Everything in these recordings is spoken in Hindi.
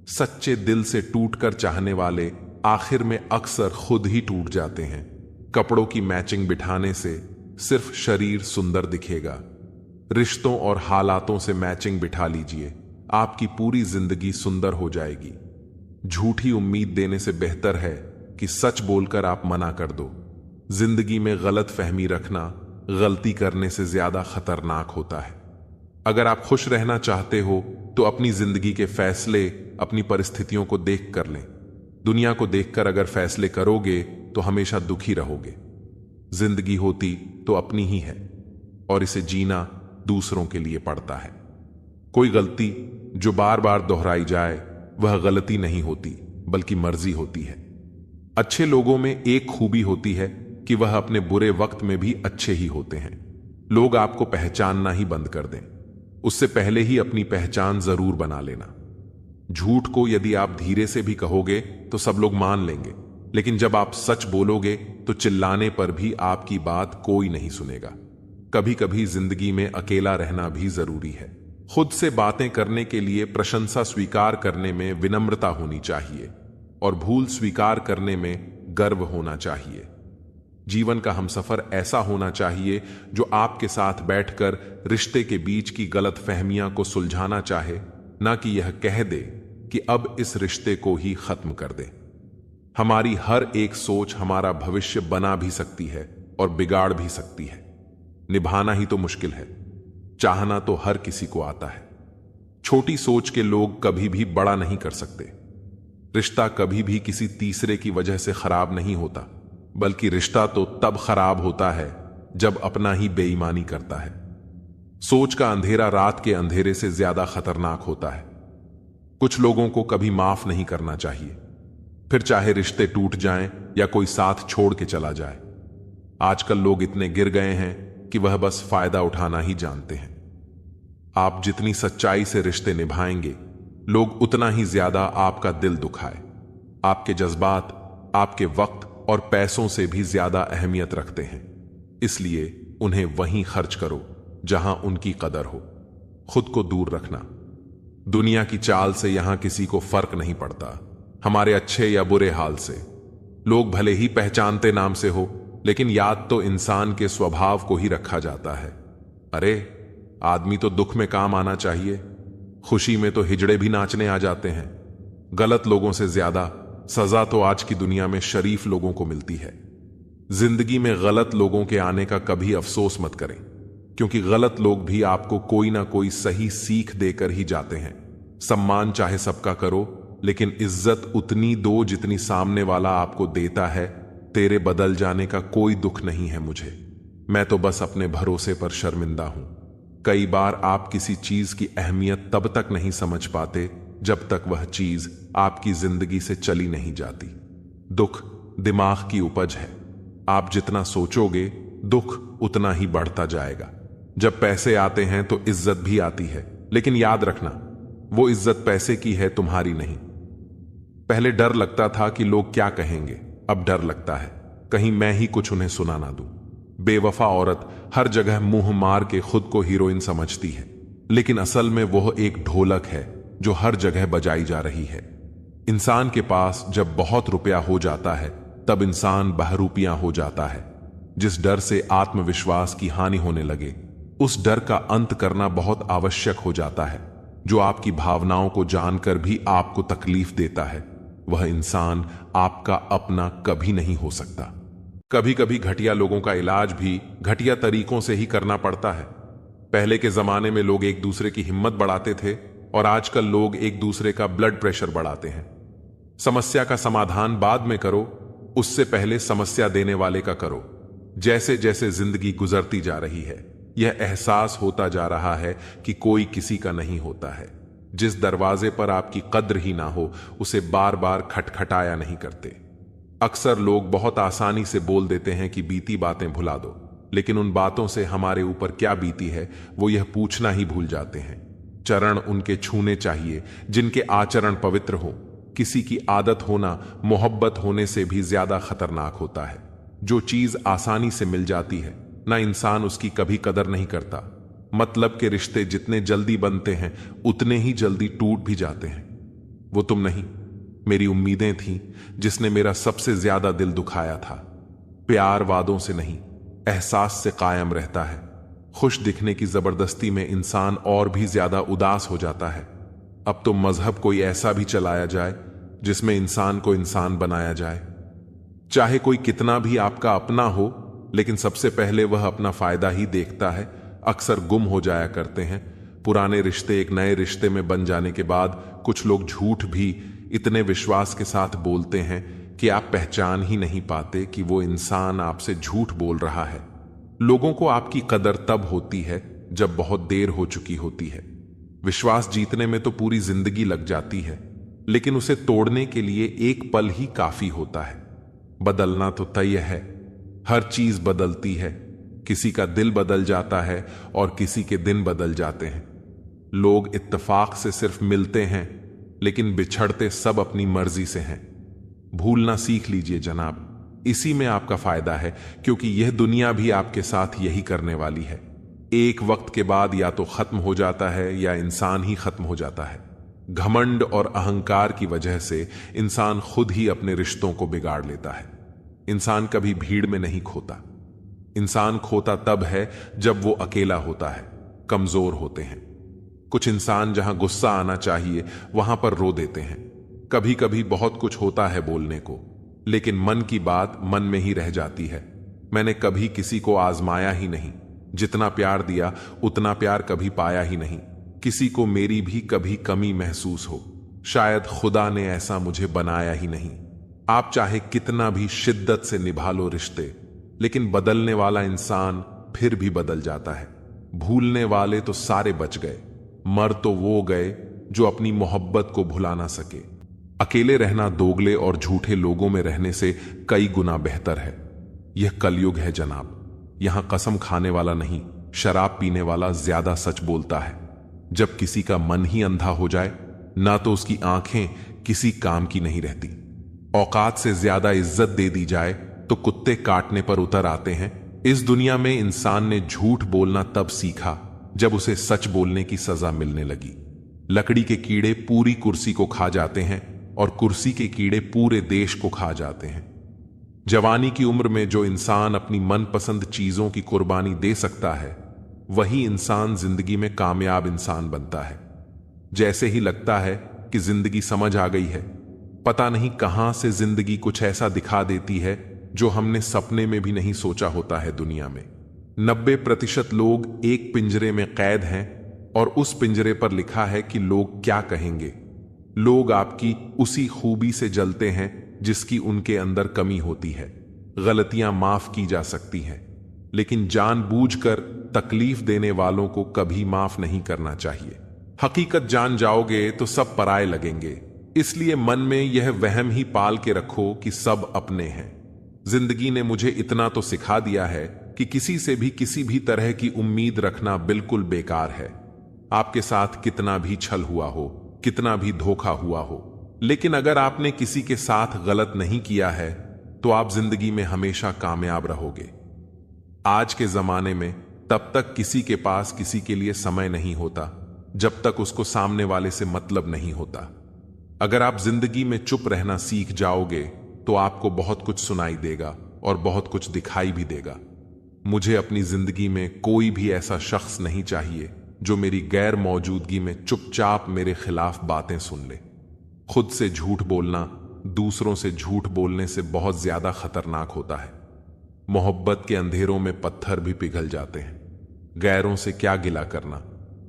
सच्चे दिल से टूटकर चाहने वाले आखिर में अक्सर खुद ही टूट जाते हैं। कपड़ों की मैचिंग बिठाने से सिर्फ शरीर सुंदर दिखेगा। रिश्तों और हालातों से मैचिंग बिठा लीजिए, आपकी पूरी जिंदगी सुंदर हो जाएगी। झूठी उम्मीद देने से बेहतर है कि सच बोलकर आप मना कर दो। जिंदगी में गलत फहमी रखना गलती करने से ज्यादा खतरनाक होता है। अगर आप खुश रहना चाहते हो तो अपनी जिंदगी के फैसले अपनी परिस्थितियों को देख कर लें। दुनिया को देखकर अगर फैसले करोगे तो हमेशा दुखी रहोगे। जिंदगी होती तो अपनी ही है और इसे जीना दूसरों के लिए पड़ता है। कोई गलती जो बार बार दोहराई जाए वह गलती नहीं होती बल्कि मर्जी होती है। अच्छे लोगों में एक खूबी होती है कि वह अपने बुरे वक्त में भी अच्छे ही होते हैं। लोग आपको पहचानना ही बंद कर दें, उससे पहले ही अपनी पहचान जरूर बना लेना। झूठ को यदि आप धीरे से भी कहोगे तो सब लोग मान लेंगे, लेकिन जब आप सच बोलोगे तो चिल्लाने पर भी आपकी बात कोई नहीं सुनेगा। कभी कभी जिंदगी में अकेला रहना भी जरूरी है। खुद से बातें करने के लिए प्रशंसा स्वीकार करने में विनम्रता होनी चाहिए और भूल स्वीकार करने में गर्व होना चाहिए। जीवन का हमसफर ऐसा होना चाहिए जो आपके साथ बैठकर रिश्ते के बीच की गलत फहमियां को सुलझाना चाहे, ना कि यह कह दे कि अब इस रिश्ते को ही खत्म कर दे। हमारी हर एक सोच हमारा भविष्य बना भी सकती है और बिगाड़ भी सकती है। निभाना ही तो मुश्किल है, चाहना तो हर किसी को आता है। छोटी सोच के लोग कभी भी बड़ा नहीं कर सकते। रिश्ता कभी भी किसी तीसरे की वजह से खराब नहीं होता, बल्कि रिश्ता तो तब खराब होता है जब अपना ही बेईमानी करता है। सोच का अंधेरा रात के अंधेरे से ज्यादा खतरनाक होता है। कुछ लोगों को कभी माफ नहीं करना चाहिए, फिर चाहे रिश्ते टूट जाएं या कोई साथ छोड़ के चला जाए। आजकल लोग इतने गिर गए हैं कि वह बस फायदा उठाना ही जानते हैं। आप जितनी सच्चाई से रिश्ते निभाएंगे, लोग उतना ही ज्यादा आपका दिल दुखाए। आपके जज्बात आपके वक्त और पैसों से भी ज्यादा अहमियत रखते हैं, इसलिए उन्हें वहीं खर्च करो जहां उनकी कदर हो। खुद को दूर रखना। दुनिया की चाल से यहां किसी को फर्क नहीं पड़ता, हमारे अच्छे या बुरे हाल से। लोग भले ही पहचानते नाम से हो, लेकिन याद तो इंसान के स्वभाव को ही रखा जाता है। अरे, आदमी तो दुख में काम आना चाहिए, खुशी में तो हिजड़े भी नाचने आ जाते हैं। गलत लोगों से ज्यादा सजा तो आज की दुनिया में शरीफ लोगों को मिलती है। जिंदगी में गलत लोगों के आने का कभी अफसोस मत करें, क्योंकि गलत लोग भी आपको कोई ना कोई सही सीख देकर ही जाते हैं। सम्मान चाहे सबका करो, लेकिन इज्जत उतनी दो जितनी सामने वाला आपको देता है। तेरे बदल जाने का कोई दुख नहीं है मुझे, मैं तो बस अपने भरोसे पर शर्मिंदा हूं। कई बार आप किसी चीज की अहमियत तब तक नहीं समझ पाते जब तक वह चीज आपकी जिंदगी से चली नहीं जाती। दुख दिमाग की उपज है, आप जितना सोचोगे दुख उतना ही बढ़ता जाएगा। जब पैसे आते हैं तो इज्जत भी आती है, लेकिन याद रखना, वो इज्जत पैसे की है, तुम्हारी नहीं। पहले डर लगता था कि लोग क्या कहेंगे, अब डर लगता है कहीं मैं ही कुछ उन्हें सुना ना दूं। बेवफा औरत हर जगह मुंह मार के खुद को हीरोइन समझती है, लेकिन असल में वह एक ढोलक है जो हर जगह बजाई जा रही है। इंसान के पास जब बहुत रुपया हो जाता है तब इंसान बहरूपियां हो जाता है। जिस डर से आत्मविश्वास की हानि होने लगे, उस डर का अंत करना बहुत आवश्यक हो जाता है। जो आपकी भावनाओं को जानकर भी आपको तकलीफ देता है, वह इंसान आपका अपना कभी नहीं हो सकता। कभी कभी घटिया लोगों का इलाज भी घटिया तरीकों से ही करना पड़ता है। पहले के जमाने में लोग एक दूसरे की हिम्मत बढ़ाते थे और आजकल लोग एक दूसरे का ब्लड प्रेशर बढ़ाते हैं। समस्या का समाधान बाद में करो, उससे पहले समस्या देने वाले का करो। जैसे जैसे जिंदगी गुजरती जा रही है, यह एहसास होता जा रहा है कि कोई किसी का नहीं होता है। जिस दरवाजे पर आपकी कद्र ही ना हो, उसे बार बार खटखटाया नहीं करते। अक्सर लोग बहुत आसानी से बोल देते हैं कि बीती बातें भुला दो, लेकिन उन बातों से हमारे ऊपर क्या बीती है वो यह पूछना ही भूल जाते हैं। चरण उनके छूने चाहिए जिनके आचरण पवित्र हो। किसी की आदत होना मोहब्बत होने से भी ज्यादा खतरनाक होता है। जो चीज आसानी से मिल जाती है ना, इंसान उसकी कभी कदर नहीं करता। मतलब के रिश्ते जितने जल्दी बनते हैं उतने ही जल्दी टूट भी जाते हैं। वो तुम नहीं, मेरी उम्मीदें थीं जिसने मेरा सबसे ज्यादा दिल दुखाया था। प्यार वादों से नहीं, एहसास से कायम रहता है। खुश दिखने की जबरदस्ती में इंसान और भी ज्यादा उदास हो जाता है। अब तो मजहब कोई ऐसा भी चलाया जाए जिसमें इंसान को इंसान बनाया जाए। चाहे कोई कितना भी आपका अपना हो, लेकिन सबसे पहले वह अपना फायदा ही देखता है। अक्सर गुम हो जाया करते हैं। पुराने रिश्ते एक नए रिश्ते में बन जाने के बाद कुछ लोग झूठ भी इतने विश्वास के साथ बोलते हैं कि आप पहचान ही नहीं पाते कि वो इंसान आपसे झूठ बोल रहा है। लोगों को आपकी कदर तब होती है जब बहुत देर हो चुकी होती है। विश्वास जीतने में तो पूरी जिंदगी लग जाती है, लेकिन उसे तोड़ने के लिए एक पल ही काफी होता है। बदलना तो तय है, हर चीज बदलती है। किसी का दिल बदल जाता है और किसी के दिन बदल जाते हैं। लोग इत्तेफाक से सिर्फ मिलते हैं, लेकिन बिछड़ते सब अपनी मर्जी से हैं। भूलना सीख लीजिए जनाब, इसी में आपका फायदा है, क्योंकि यह दुनिया भी आपके साथ यही करने वाली है। एक वक्त के बाद या तो खत्म हो जाता है या इंसान ही खत्म हो जाता है। घमंड और अहंकार की वजह से इंसान खुद ही अपने रिश्तों को बिगाड़ लेता है। इंसान कभी भीड़ में नहीं खोता। इंसान खोता तब है जब वो अकेला होता है, कमजोर होते हैं। कुछ इंसान जहां गुस्सा आना चाहिए वहां पर रो देते हैं। कभी कभी बहुत कुछ होता है बोलने को, लेकिन मन की बात मन में ही रह जाती है। मैंने कभी किसी को आजमाया ही नहीं। जितना प्यार दिया उतना प्यार कभी पाया ही नहीं। किसी को मेरी भी कभी कमी महसूस हो, शायद खुदा ने ऐसा मुझे बनाया ही नहीं। आप चाहे कितना भी शिद्दत से निभा लो रिश्ते, लेकिन बदलने वाला इंसान फिर भी बदल जाता है। भूलने वाले तो सारे बच गए, मर तो वो गए जो अपनी मोहब्बत को भुला ना सके। अकेले रहना दोगले और झूठे लोगों में रहने से कई गुना बेहतर है। यह कलयुग है जनाब। यहां कसम खाने वाला नहीं, शराब पीने वाला ज्यादा सच बोलता है। जब किसी का मन ही अंधा हो जाए, ना तो उसकी आंखें किसी काम की नहीं रहती। औकात से ज्यादा इज्जत दे दी जाए तो कुत्ते काटने पर उतर आते हैं। इस दुनिया में इंसान ने झूठ बोलना तब सीखा जब उसे सच बोलने की सजा मिलने लगी। लकड़ी के कीड़े पूरी कुर्सी को खा जाते हैं और कुर्सी के कीड़े पूरे देश को खा जाते हैं। जवानी की उम्र में जो इंसान अपनी मनपसंद चीजों की कुर्बानी दे सकता है, वही इंसान जिंदगी में कामयाब इंसान बनता है। जैसे ही लगता है कि जिंदगी समझ आ गई है, पता नहीं कहां से जिंदगी कुछ ऐसा दिखा देती है जो हमने सपने में भी नहीं सोचा होता है। दुनिया में 90% लोग एक पिंजरे में कैद हैं और उस पिंजरे पर लिखा है कि लोग क्या कहेंगे। लोग आपकी उसी खूबी से जलते हैं जिसकी उनके अंदर कमी होती है। गलतियां माफ की जा सकती हैं, लेकिन जानबूझकर तकलीफ देने वालों को कभी माफ नहीं करना चाहिए। हकीकत जान जाओगे तो सब पराये लगेंगे, इसलिए मन में यह वहम ही पाल के रखो कि सब अपने हैं। जिंदगी ने मुझे इतना तो सिखा दिया है कि किसी से भी किसी भी तरह की उम्मीद रखना बिल्कुल बेकार है। आपके साथ कितना भी छल हुआ हो, कितना भी धोखा हुआ हो, लेकिन अगर आपने किसी के साथ गलत नहीं किया है तो आप जिंदगी में हमेशा कामयाब रहोगे। आज के जमाने में तब तक किसी के पास किसी के लिए समय नहीं होता जब तक उसको सामने वाले से मतलब नहीं होता। अगर आप जिंदगी में चुप रहना सीख जाओगे तो आपको बहुत कुछ सुनाई देगा और बहुत कुछ दिखाई भी देगा। मुझे अपनी जिंदगी में कोई भी ऐसा शख्स नहीं चाहिए जो मेरी गैर मौजूदगी में चुपचाप मेरे खिलाफ बातें सुन ले। खुद से झूठ बोलना दूसरों से झूठ बोलने से बहुत ज्यादा खतरनाक होता है। मोहब्बत के अंधेरों में पत्थर भी पिघल जाते हैं। गैरों से क्या गिला करना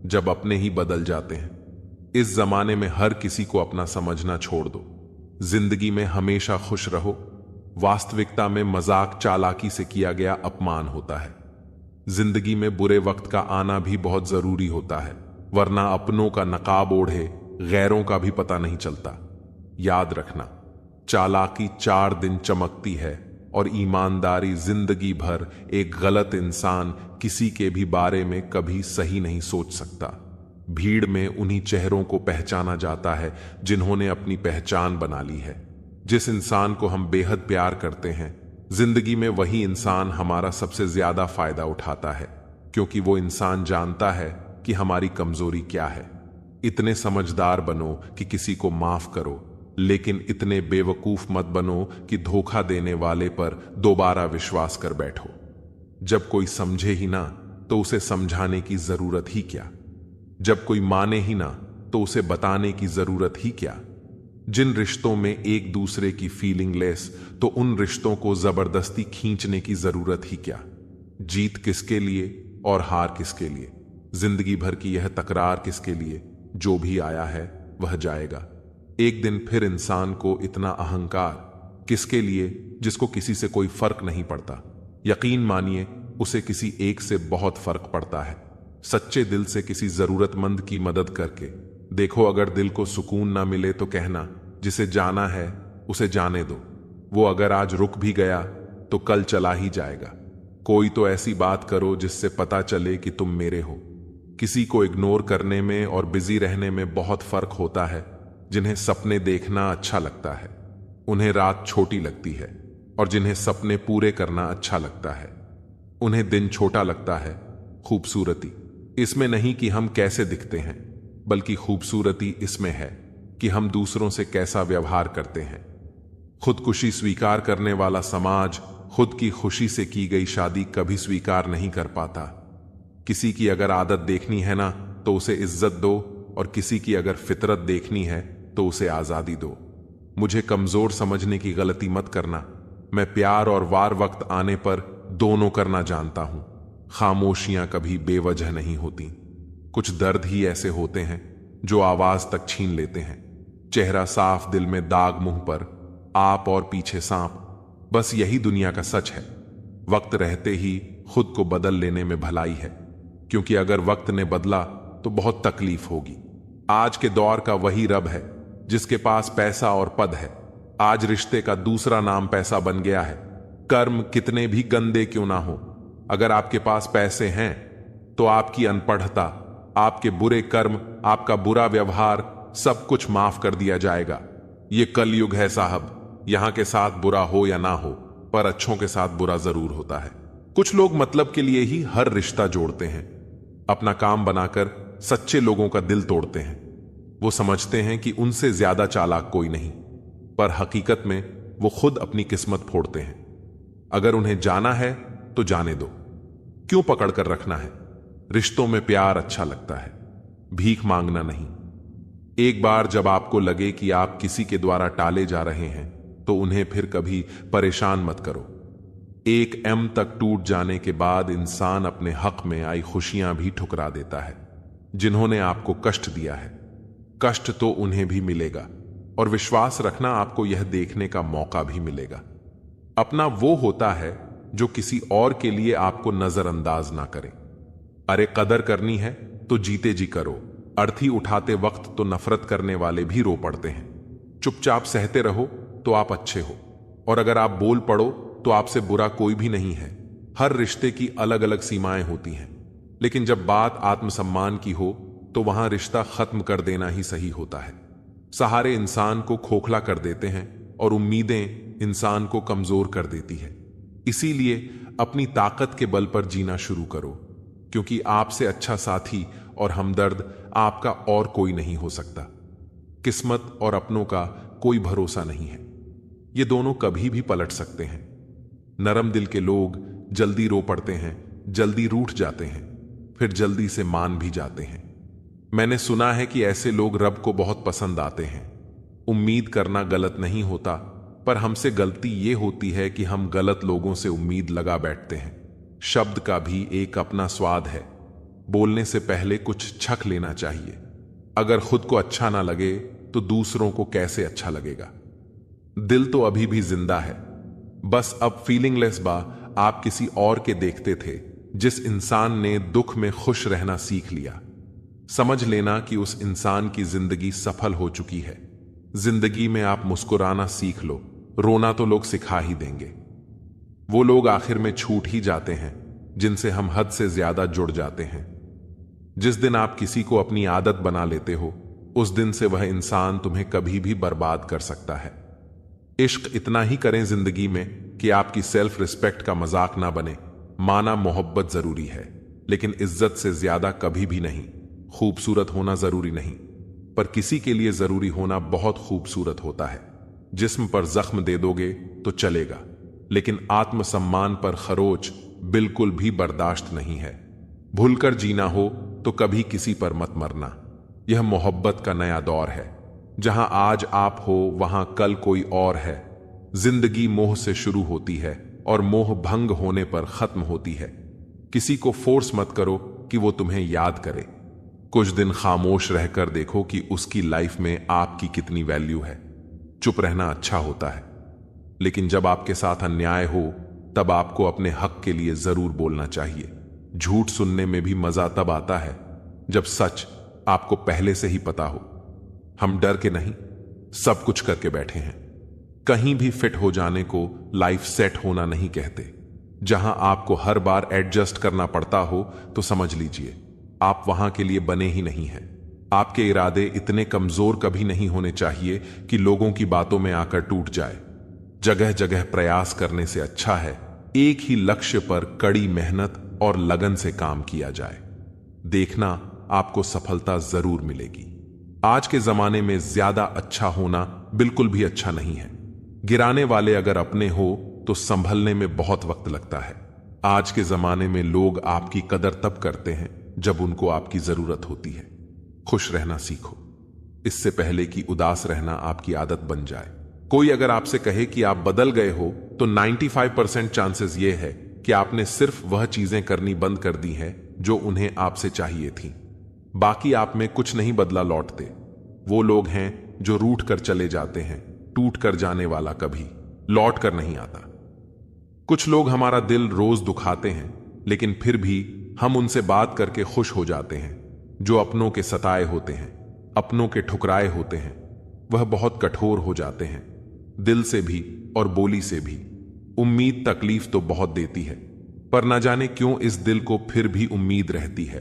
जब अपने ही बदल जाते हैं। इस जमाने में हर किसी को अपना समझना छोड़ दो। जिंदगी में हमेशा खुश रहो। वास्तविकता में मजाक चालाकी से किया गया अपमान होता है। जिंदगी में बुरे वक्त का आना भी बहुत जरूरी होता है, वरना अपनों का नकाब ओढ़े गैरों का भी पता नहीं चलता। याद रखना, चालाकी 4 दिन चमकती है और ईमानदारी जिंदगी भर। एक गलत इंसान किसी के भी बारे में कभी सही नहीं सोच सकता। भीड़ में उन्हीं चेहरों को पहचाना जाता है जिन्होंने अपनी पहचान बना ली है। जिस इंसान को हम बेहद प्यार करते हैं, जिंदगी में वही इंसान हमारा सबसे ज्यादा फायदा उठाता है, क्योंकि वो इंसान जानता है कि हमारी कमजोरी क्या है। इतने समझदार बनो कि किसी को माफ करो, लेकिन इतने बेवकूफ मत बनो कि धोखा देने वाले पर दोबारा विश्वास कर बैठो। जब कोई समझे ही ना तो उसे समझाने की जरूरत ही क्या। जब कोई माने ही ना तो उसे बताने की जरूरत ही क्या। जिन रिश्तों में एक दूसरे की फीलिंग लेस, तो उन रिश्तों को जबरदस्ती खींचने की जरूरत ही क्या। जीत किसके लिए और हार किसके लिए, जिंदगी भर की यह तकरार किसके लिए। जो भी आया है वह जाएगा। एक दिन फिर इंसान को इतना अहंकार किसके लिए, जिसको किसी से कोई फर्क नहीं पड़ता। यकीन मानिए उसे किसी एक से बहुत फर्क पड़ता है। सच्चे दिल से किसी जरूरतमंद की मदद करके देखो। अगर दिल को सुकून ना मिले तो कहना, जिसे जाना है उसे जाने दो। वो अगर आज रुक भी गया तो कल चला ही जाएगा। कोई तो ऐसी बात करो जिससे पता चले कि तुम मेरे हो। किसी को इग्नोर करने में और बिजी रहने में बहुत फर्क होता है। जिन्हें सपने देखना अच्छा लगता है उन्हें रात छोटी लगती है, और जिन्हें सपने पूरे करना अच्छा लगता है उन्हें दिन छोटा लगता है। खूबसूरती इसमें नहीं कि हम कैसे दिखते हैं, बल्कि खूबसूरती इसमें है कि हम दूसरों से कैसा व्यवहार करते हैं। खुदकुशी स्वीकार करने वाला समाज खुद की खुशी से की गई शादी कभी स्वीकार नहीं कर पाता। किसी की अगर आदत देखनी है ना तो उसे इज्जत दो, और किसी की अगर फितरत देखनी है तो उसे आजादी दो। मुझे कमजोर समझने की गलती मत करना। मैं प्यार और वार वक्त आने पर दोनों करना जानता हूं। खामोशियां कभी बेवजह नहीं होती। कुछ दर्द ही ऐसे होते हैं जो आवाज तक छीन लेते हैं। चेहरा साफ, दिल में दाग, मुंह पर आप और पीछे सांप। बस यही दुनिया का सच है। वक्त रहते ही खुद को बदल लेने में भलाई है, क्योंकि अगर वक्त ने बदला तो बहुत तकलीफ होगी। आज के दौर का वही रब है जिसके पास पैसा और पद है। आज रिश्ते का दूसरा नाम पैसा बन गया है। कर्म कितने भी गंदे क्यों ना हो, अगर आपके पास पैसे हैं तो आपकी अनपढ़ता, आपके बुरे कर्म, आपका बुरा व्यवहार, सब कुछ माफ कर दिया जाएगा। ये कलयुग है साहब। यहां के साथ बुरा हो या ना हो, पर अच्छों के साथ बुरा जरूर होता है। कुछ लोग मतलब के लिए ही हर रिश्ता जोड़ते हैं। अपना काम बनाकर सच्चे लोगों का दिल तोड़ते हैं। वो समझते हैं कि उनसे ज्यादा चालाक कोई नहीं, पर हकीकत में वो खुद अपनी किस्मत फोड़ते हैं। अगर उन्हें जाना है तो जाने दो, क्यों पकड़ कर रखना है। रिश्तों में प्यार अच्छा लगता है, भीख मांगना नहीं। एक बार जब आपको लगे कि आप किसी के द्वारा टाले जा रहे हैं तो उन्हें फिर कभी परेशान मत करो। एक एम तक टूट जाने के बाद इंसान अपने हक में आई खुशियां भी ठुकरा देता है। जिन्होंने आपको कष्ट दिया है, कष्ट तो उन्हें भी मिलेगा, और विश्वास रखना आपको यह देखने का मौका भी मिलेगा। अपना वो होता है जो किसी और के लिए आपको नजरअंदाज ना करे। अरे कदर करनी है तो जीते जी करो। अर्थी उठाते वक्त तो नफरत करने वाले भी रो पड़ते हैं। चुपचाप सहते रहो तो आप अच्छे हो, और अगर आप बोल पड़ो तो आपसे बुरा कोई भी नहीं है। हर रिश्ते की अलग अलग सीमाएं होती हैं, लेकिन जब बात आत्मसम्मान की हो तो वहां रिश्ता खत्म कर देना ही सही होता है। सहारे इंसान को खोखला कर देते हैं और उम्मीदें इंसान को कमजोर कर देती है। इसीलिए अपनी ताकत के बल पर जीना शुरू करो, क्योंकि आपसे अच्छा साथी और हमदर्द आपका और कोई नहीं हो सकता। किस्मत और अपनों का कोई भरोसा नहीं है, ये दोनों कभी भी पलट सकते हैं। नरम दिल के लोग जल्दी रो पड़ते हैं, जल्दी रूठ जाते हैं, फिर जल्दी से मान भी जाते हैं। मैंने सुना है कि ऐसे लोग रब को बहुत पसंद आते हैं। उम्मीद करना गलत नहीं होता, पर हमसे गलती ये होती है कि हम गलत लोगों से उम्मीद लगा बैठते हैं। शब्द का भी एक अपना स्वाद है। बोलने से पहले कुछ छक लेना चाहिए। अगर खुद को अच्छा ना लगे तो दूसरों को कैसे अच्छा लगेगा। दिल तो अभी भी जिंदा है, बस अब फीलिंगलेस बा। आप किसी और के देखते थे, जिस इंसान ने दुख में खुश रहना सीख लिया। समझ लेना कि उस इंसान की जिंदगी सफल हो चुकी है। जिंदगी में आप मुस्कुराना सीख लो, रोना तो लोग सिखा ही देंगे। वो लोग आखिर में छूट ही जाते हैं जिनसे हम हद से ज्यादा जुड़ जाते हैं। जिस दिन आप किसी को अपनी आदत बना लेते हो, उस दिन से वह इंसान तुम्हें कभी भी बर्बाद कर सकता है। इश्क इतना ही करें जिंदगी में कि आपकी सेल्फ रिस्पेक्ट का मजाक ना बने। माना मोहब्बत जरूरी है, लेकिन इज्जत से ज्यादा कभी भी नहीं। खूबसूरत होना जरूरी नहीं, पर किसी के लिए जरूरी होना बहुत खूबसूरत होता है। जिस्म पर जख्म दे दोगे तो चलेगा, लेकिन आत्मसम्मान पर खरोच बिल्कुल भी बर्दाश्त नहीं है। भूलकर जीना हो तो कभी किसी पर मत मरना। यह मोहब्बत का नया दौर है, जहां आज आप हो वहां कल कोई और है। जिंदगी मोह से शुरू होती है और मोह भंग होने पर खत्म होती है। किसी को फोर्स मत करो कि वो तुम्हें याद करे। कुछ दिन खामोश रहकर देखो कि उसकी लाइफ में आपकी कितनी वैल्यू है। चुप रहना अच्छा होता है, लेकिन जब आपके साथ अन्याय हो तब आपको अपने हक के लिए जरूर बोलना चाहिए। झूठ सुनने में भी मजा तब आता है जब सच आपको पहले से ही पता हो। हम डर के नहीं, सब कुछ करके बैठे हैं। कहीं भी फिट हो जाने को लाइफ सेट होना नहीं कहते। जहां आपको हर बार एडजस्ट करना पड़ता हो तो समझ लीजिए आप वहां के लिए बने ही नहीं हैं। आपके इरादे इतने कमजोर कभी नहीं होने चाहिए कि लोगों की बातों में आकर टूट जाए। जगह जगह प्रयास करने से अच्छा है एक ही लक्ष्य पर कड़ी मेहनत और लगन से काम किया जाए। देखना आपको सफलता जरूर मिलेगी। आज के जमाने में ज्यादा अच्छा होना बिल्कुल भी अच्छा नहीं है। गिराने वाले अगर अपने हो तो संभलने में बहुत वक्त लगता है। आज के जमाने में लोग आपकी कदर तब करते हैं जब उनको आपकी जरूरत होती है। खुश रहना सीखो, इससे पहले कि उदास रहना आपकी आदत बन जाए। कोई अगर आपसे कहे कि आप बदल गए हो तो 95% चांसेस ये है कि आपने सिर्फ वह चीजें करनी बंद कर दी हैं जो उन्हें आपसे चाहिए थी। बाकी आप में कुछ नहीं बदला लौटते। वो लोग हैं जो रूठ कर चले जाते हैं। टूट कर जाने वाला कभी लौट कर नहीं आता। कुछ लोग हमारा दिल रोज दुखाते हैं, लेकिन फिर भी हम उनसे बात करके खुश हो जाते हैं। जो अपनों के सताए होते हैं, अपनों के ठुकराए होते हैं, वह बहुत कठोर हो जाते हैं, दिल से भी और बोली से भी। उम्मीद तकलीफ तो बहुत देती है, पर न जाने क्यों इस दिल को फिर भी उम्मीद रहती है।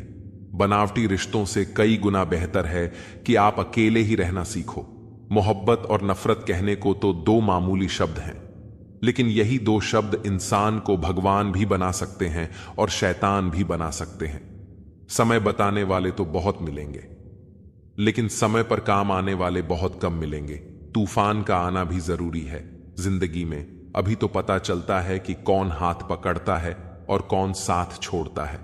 बनावटी रिश्तों से कई गुना बेहतर है कि आप अकेले ही रहना सीखो। मोहब्बत और नफरत कहने को तो दो मामूली शब्द हैं, लेकिन यही दो शब्द इंसान को भगवान भी बना सकते हैं और शैतान भी बना सकते हैं। समय बताने वाले तो बहुत मिलेंगे, लेकिन समय पर काम आने वाले बहुत कम मिलेंगे। तूफान का आना भी जरूरी है जिंदगी में। अभी तो पता चलता है कि कौन हाथ पकड़ता है और कौन साथ छोड़ता है।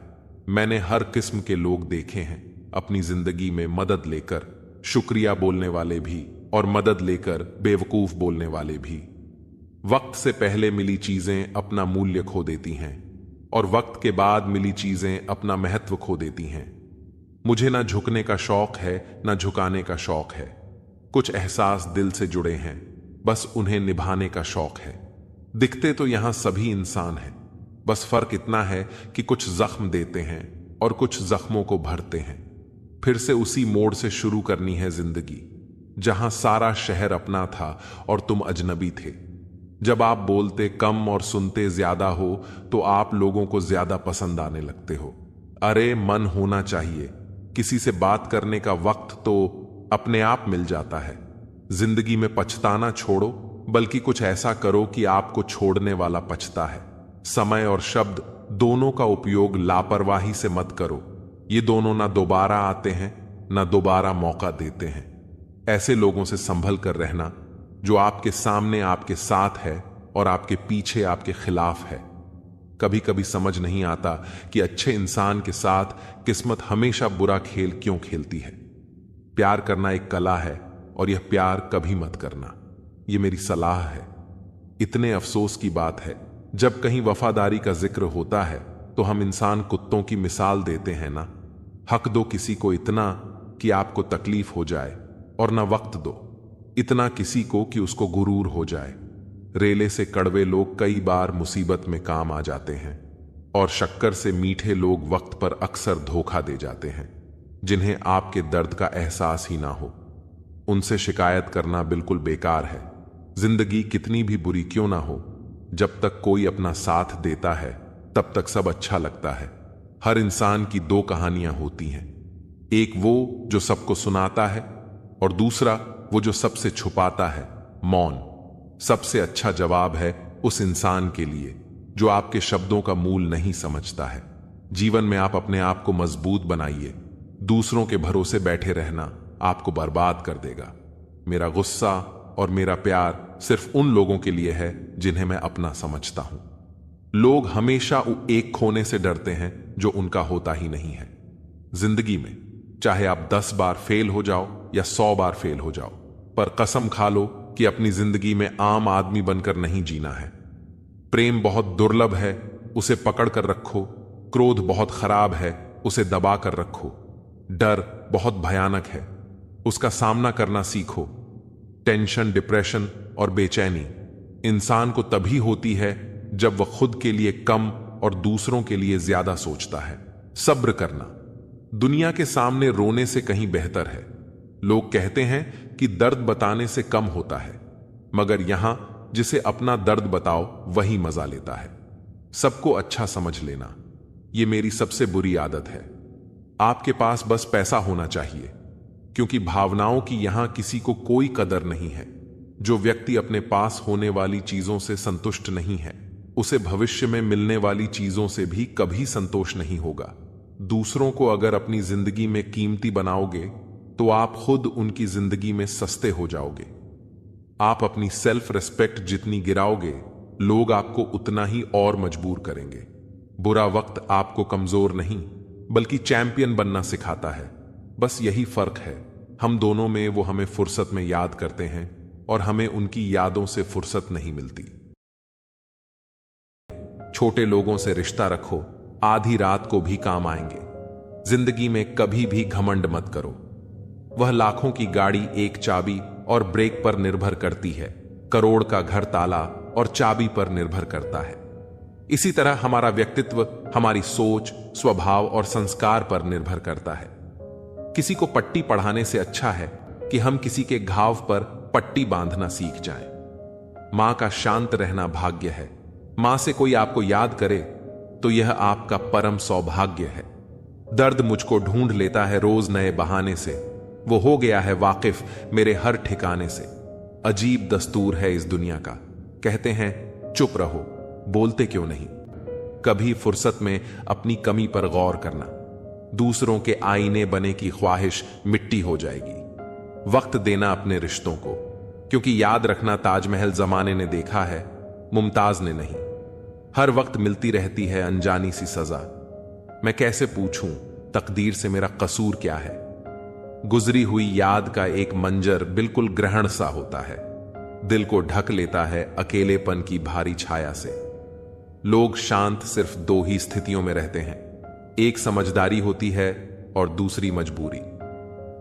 मैंने हर किस्म के लोग देखे हैं अपनी जिंदगी में, मदद लेकर शुक्रिया बोलने वाले भी और मदद लेकर बेवकूफ बोलने वाले भी। वक्त से पहले मिली चीजें अपना मूल्य खो देती हैं और वक्त के बाद मिली चीजें अपना महत्व खो देती हैं। मुझे ना झुकने का शौक है ना झुकाने का शौक है। कुछ एहसास दिल से जुड़े हैं, बस उन्हें निभाने का शौक है। दिखते तो यहां सभी इंसान हैं, बस फर्क इतना है कि कुछ जख्म देते हैं और कुछ जख्मों को भरते हैं। फिर से उसी मोड़ से शुरू करनी है जिंदगी, जहां सारा शहर अपना था और तुम अजनबी थे। जब आप बोलते कम और सुनते ज्यादा हो तो आप लोगों को ज्यादा पसंद आने लगते हो। अरे मन होना चाहिए। किसी से बात करने का वक्त तो अपने आप मिल जाता है। जिंदगी में पछताना छोड़ो, बल्कि कुछ ऐसा करो कि आपको छोड़ने वाला पछता है। समय और शब्द दोनों का उपयोग लापरवाही से मत करो। ये दोनों ना दोबारा आते हैं ना दोबारा मौका देते हैं। ऐसे लोगों से संभल कर रहना जो आपके सामने आपके साथ है और आपके पीछे आपके खिलाफ है। कभी कभी समझ नहीं आता कि अच्छे इंसान के साथ किस्मत हमेशा बुरा खेल क्यों खेलती है। प्यार करना एक कला है और यह प्यार कभी मत करना, यह मेरी सलाह है। इतने अफसोस की बात है, जब कहीं वफादारी का जिक्र होता है तो हम इंसान कुत्तों की मिसाल देते हैं ना। हक दो किसी को इतना कि आपको तकलीफ हो जाए, और ना वक्त दो इतना किसी को कि उसको गुरूर हो जाए। रेले से कड़वे लोग कई बार मुसीबत में काम आ जाते हैं, और शक्कर से मीठे लोग वक्त पर अक्सर धोखा दे जाते हैं। जिन्हें आपके दर्द का एहसास ही ना हो, उनसे शिकायत करना बिल्कुल बेकार है। जिंदगी कितनी भी बुरी क्यों ना हो, जब तक कोई अपना साथ देता है तब तक सब अच्छा लगता है। हर इंसान की दो कहानियां होती हैं, एक वो जो सबको सुनाता है और दूसरा वो जो सबसे छुपाता है, मौन। सबसे अच्छा जवाब है उस इंसान के लिए जो आपके शब्दों का मूल नहीं समझता है। जीवन में आप अपने आप को मजबूत बनाइए। दूसरों के भरोसे बैठे रहना आपको बर्बाद कर देगा। मेरा गुस्सा और मेरा प्यार सिर्फ उन लोगों के लिए है जिन्हें मैं अपना समझता हूं। लोग हमेशा एक खोने से डरते हैं जो उनका होता ही नहीं है। जिंदगी में चाहे आप 10 बार फेल हो जाओ या 100 बार फेल हो जाओ, पर कसम खा लो कि अपनी जिंदगी में आम आदमी बनकर नहीं जीना है। प्रेम बहुत दुर्लभ है, उसे पकड़ कर रखो। क्रोध बहुत खराब है, उसे दबा कर रखो। डर बहुत भयानक है, उसका सामना करना सीखो। टेंशन, डिप्रेशन और बेचैनी इंसान को तभी होती है जब वह खुद के लिए कम और दूसरों के लिए ज्यादा सोचता है। सब्र करना दुनिया के सामने रोने से कहीं बेहतर है। लोग कहते हैं कि दर्द बताने से कम होता है, मगर यहां जिसे अपना दर्द बताओ वही मजा लेता है। सबको अच्छा समझ लेना, यह मेरी सबसे बुरी आदत है। आपके पास बस पैसा होना चाहिए, क्योंकि भावनाओं की यहां किसी को कोई कदर नहीं है। जो व्यक्ति अपने पास होने वाली चीजों से संतुष्ट नहीं है, उसे भविष्य में मिलने वाली चीजों से भी कभी संतोष नहीं होगा। दूसरों को अगर अपनी जिंदगी में कीमती बनाओगे तो आप खुद उनकी जिंदगी में सस्ते हो जाओगे। आप अपनी सेल्फ रिस्पेक्ट जितनी गिराओगे, लोग आपको उतना ही और मजबूर करेंगे। बुरा वक्त आपको कमजोर नहीं बल्कि चैंपियन बनना सिखाता है। बस यही फर्क है हम दोनों में। वो हमें फुर्सत में याद करते हैं और हमें उनकी यादों से फुर्सत नहीं मिलती। छोटे लोगों से रिश्ता रखो, आधी रात को भी काम आएंगे। जिंदगी में कभी भी घमंड मत करो। वह लाखों की गाड़ी एक चाबी और ब्रेक पर निर्भर करती है, करोड़ का घर ताला और चाबी पर निर्भर करता है। इसी तरह हमारा व्यक्तित्व हमारी सोच, स्वभाव और संस्कार पर निर्भर करता है। किसी को पट्टी पढ़ाने से अच्छा है कि हम किसी के घाव पर पट्टी बांधना सीख जाएं। मां का शांत रहना भाग्य है। मां से कोई आपको याद करे तो यह आपका परम सौभाग्य है। दर्द मुझको ढूंढ लेता है रोज नए बहाने से, वो हो गया है वाकिफ मेरे हर ठिकाने से। अजीब दस्तूर है इस दुनिया का, कहते हैं चुप रहो, बोलते क्यों नहीं। कभी फुर्सत में अपनी कमी पर गौर करना, दूसरों के आईने बने की ख्वाहिश मिट्टी हो जाएगी। वक्त देना अपने रिश्तों को, क्योंकि याद रखना ताजमहल जमाने ने देखा है, मुमताज ने नहीं। हर वक्त मिलती रहती है अनजानी सी सजा। मैं कैसे पूछूं तकदीर से मेरा कसूर क्या है। गुजरी हुई याद का एक मंजर बिल्कुल ग्रहण सा होता है, दिल को ढक लेता है अकेलेपन की भारी छाया से। लोग शांत सिर्फ 2 ही स्थितियों में रहते हैं, एक समझदारी होती है और दूसरी मजबूरी।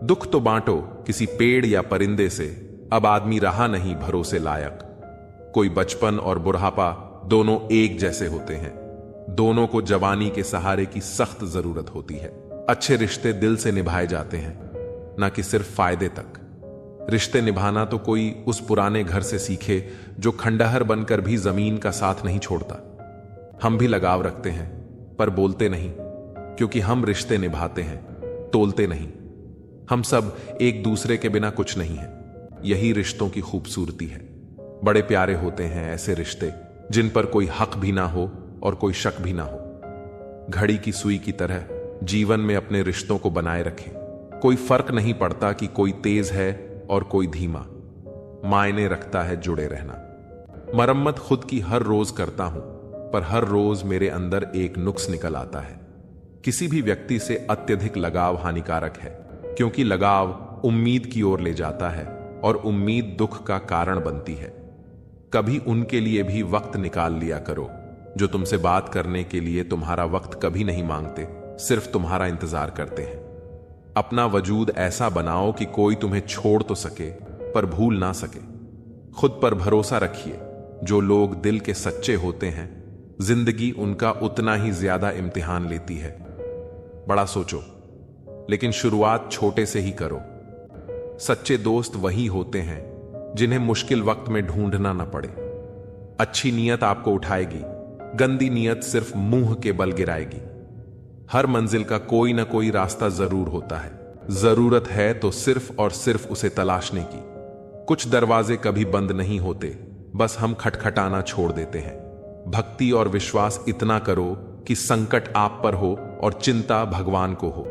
दुख तो बांटो किसी पेड़ या परिंदे से, अब आदमी रहा नहीं भरोसे लायक। कोई बचपन और बुढ़ापा दोनों एक जैसे होते हैं, दोनों को जवानी के सहारे की सख्त जरूरत होती है। अच्छे रिश्ते दिल से निभाए जाते हैं, ना कि सिर्फ फायदे तक। रिश्ते निभाना तो कोई उस पुराने घर से सीखे जो खंडहर बनकर भी जमीन का साथ नहीं छोड़ता। हम भी लगाव रखते हैं पर बोलते नहीं, क्योंकि हम रिश्ते निभाते हैं, तोलते नहीं। हम सब एक दूसरे के बिना कुछ नहीं है, यही रिश्तों की खूबसूरती है। बड़े प्यारे होते हैं ऐसे रिश्ते जिन पर कोई हक भी ना हो और कोई शक भी ना हो। घड़ी की सुई की तरह जीवन में अपने रिश्तों को बनाए रखें। कोई फर्क नहीं पड़ता कि कोई तेज है और कोई धीमा, मायने रखता है जुड़े रहना। मरम्मत खुद की हर रोज करता हूं, पर हर रोज मेरे अंदर एक नुक्स निकल आता है। किसी भी व्यक्ति से अत्यधिक लगाव हानिकारक है, क्योंकि लगाव उम्मीद की ओर ले जाता है और उम्मीद दुख का कारण बनती है। कभी उनके लिए भी वक्त निकाल लिया करो जो तुमसे बात करने के लिए तुम्हारा वक्त कभी नहीं मांगते, सिर्फ तुम्हारा इंतजार करते हैं। अपना वजूद ऐसा बनाओ कि कोई तुम्हें छोड़ तो सके पर भूल ना सके। खुद पर भरोसा रखिए। जो लोग दिल के सच्चे होते हैं, जिंदगी उनका उतना ही ज्यादा इम्तिहान लेती है। बड़ा सोचो, लेकिन शुरुआत छोटे से ही करो। सच्चे दोस्त वही होते हैं जिन्हें मुश्किल वक्त में ढूंढना न पड़े। अच्छी नीयत आपको उठाएगी, गंदी नीयत सिर्फ मुंह के बल गिराएगी। हर मंजिल का कोई ना कोई रास्ता जरूर होता है, जरूरत है तो सिर्फ और सिर्फ उसे तलाशने की। कुछ दरवाजे कभी बंद नहीं होते, बस हम खटखटाना छोड़ देते हैं। भक्ति और विश्वास इतना करो कि संकट आप पर हो और चिंता भगवान को हो।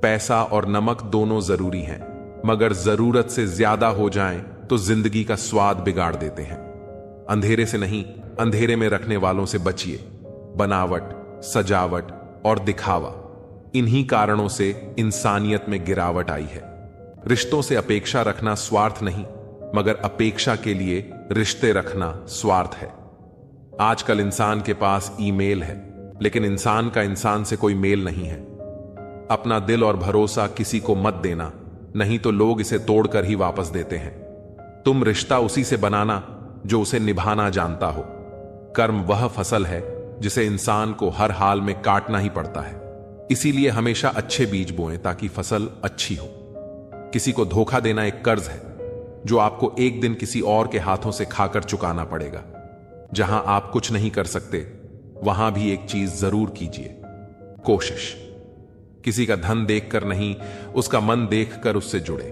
पैसा और नमक दोनों जरूरी हैं, मगर जरूरत से ज्यादा हो जाएं तो जिंदगी का स्वाद बिगाड़ देते हैं। अंधेरे से नहीं, अंधेरे में रखने वालों से बचिए। बनावट, सजावट और दिखावा, इन्हीं कारणों से इंसानियत में गिरावट आई है। रिश्तों से अपेक्षा रखना स्वार्थ नहीं, मगर अपेक्षा के लिए रिश्ते रखना स्वार्थ है। आजकल इंसान के पास ईमेल है, लेकिन इंसान का इंसान से कोई मेल नहीं है। अपना दिल और भरोसा किसी को मत देना, नहीं तो लोग इसे तोड़कर ही वापस देते हैं। तुम रिश्ता उसी से बनाना जो उसे निभाना जानता हो। कर्म वह फसल है जिसे इंसान को हर हाल में काटना ही पड़ता है। इसीलिए हमेशा अच्छे बीज बोएं ताकि फसल अच्छी हो। किसी को धोखा देना एक कर्ज है जो आपको एक दिन किसी और के हाथों से खाकर चुकाना पड़ेगा। जहां आप कुछ नहीं कर सकते, वहां भी एक चीज जरूर कीजिए, कोशिश। किसी का धन देखकर नहीं, उसका मन देखकर उससे जुड़े।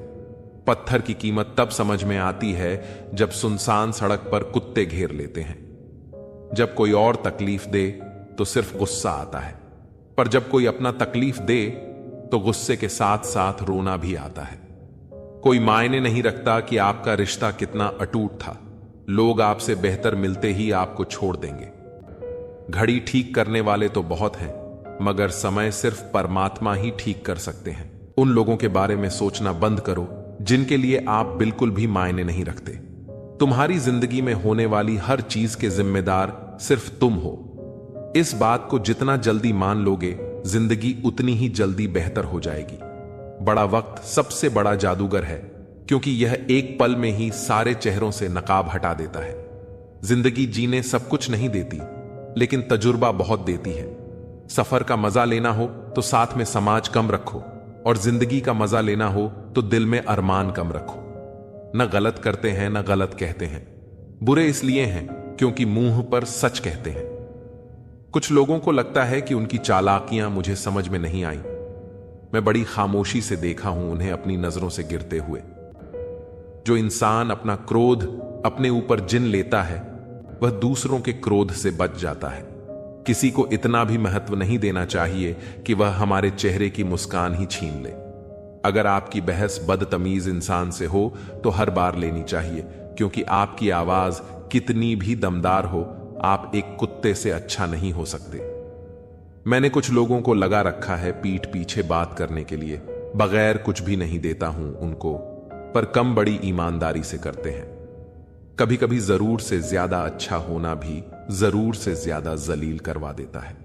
पत्थर की कीमत तब समझ में आती है जब सुनसान सड़क पर कुत्ते घेर लेते हैं। जब कोई और तकलीफ दे तो सिर्फ गुस्सा आता है, पर जब कोई अपना तकलीफ दे तो गुस्से के साथ साथ रोना भी आता है। कोई मायने नहीं रखता कि आपका रिश्ता कितना अटूट था, लोग आपसे बेहतर मिलते ही आपको छोड़ देंगे। घड़ी ठीक करने वाले तो बहुत हैं, मगर समय सिर्फ परमात्मा ही ठीक कर सकते हैं। उन लोगों के बारे में सोचना बंद करो जिनके लिए आप बिल्कुल भी मायने नहीं रखते। तुम्हारी जिंदगी में होने वाली हर चीज के जिम्मेदार सिर्फ तुम हो। इस बात को जितना जल्दी मान लोगे, जिंदगी उतनी ही जल्दी बेहतर हो जाएगी। बड़ा वक्त सबसे बड़ा जादूगर है, क्योंकि यह एक पल में ही सारे चेहरों से नकाब हटा देता है। जिंदगी जीने सब कुछ नहीं देती, लेकिन तजुर्बा बहुत देती है। सफर का मजा लेना हो तो साथ में समाज कम रखो, और जिंदगी का मजा लेना हो तो दिल में अरमान कम रखो। न गलत करते हैं न गलत कहते हैं, बुरे इसलिए हैं क्योंकि मुंह पर सच कहते हैं। कुछ लोगों को लगता है कि उनकी चालाकियां मुझे समझ में नहीं आई। मैं बड़ी खामोशी से देखा हूं उन्हें अपनी नजरों से गिरते हुए। जो इंसान अपना क्रोध अपने ऊपर जिन लेता है, वह दूसरों के क्रोध से बच जाता है। किसी को इतना भी महत्व नहीं देना चाहिए कि वह हमारे चेहरे की मुस्कान ही छीन ले। अगर आपकी बहस बदतमीज इंसान से हो तो हर बार लेनी चाहिए, क्योंकि आपकी आवाज कितनी भी दमदार हो, आप एक कुत्ते से अच्छा नहीं हो सकते। मैंने कुछ लोगों को लगा रखा है पीठ पीछे बात करने के लिए। बगैर कुछ भी नहीं देता हूं उनको, पर कम बड़ी ईमानदारी से करते हैं। कभी कभी जरूर से ज्यादा अच्छा होना भी जरूर से ज्यादा जलील करवा देता है।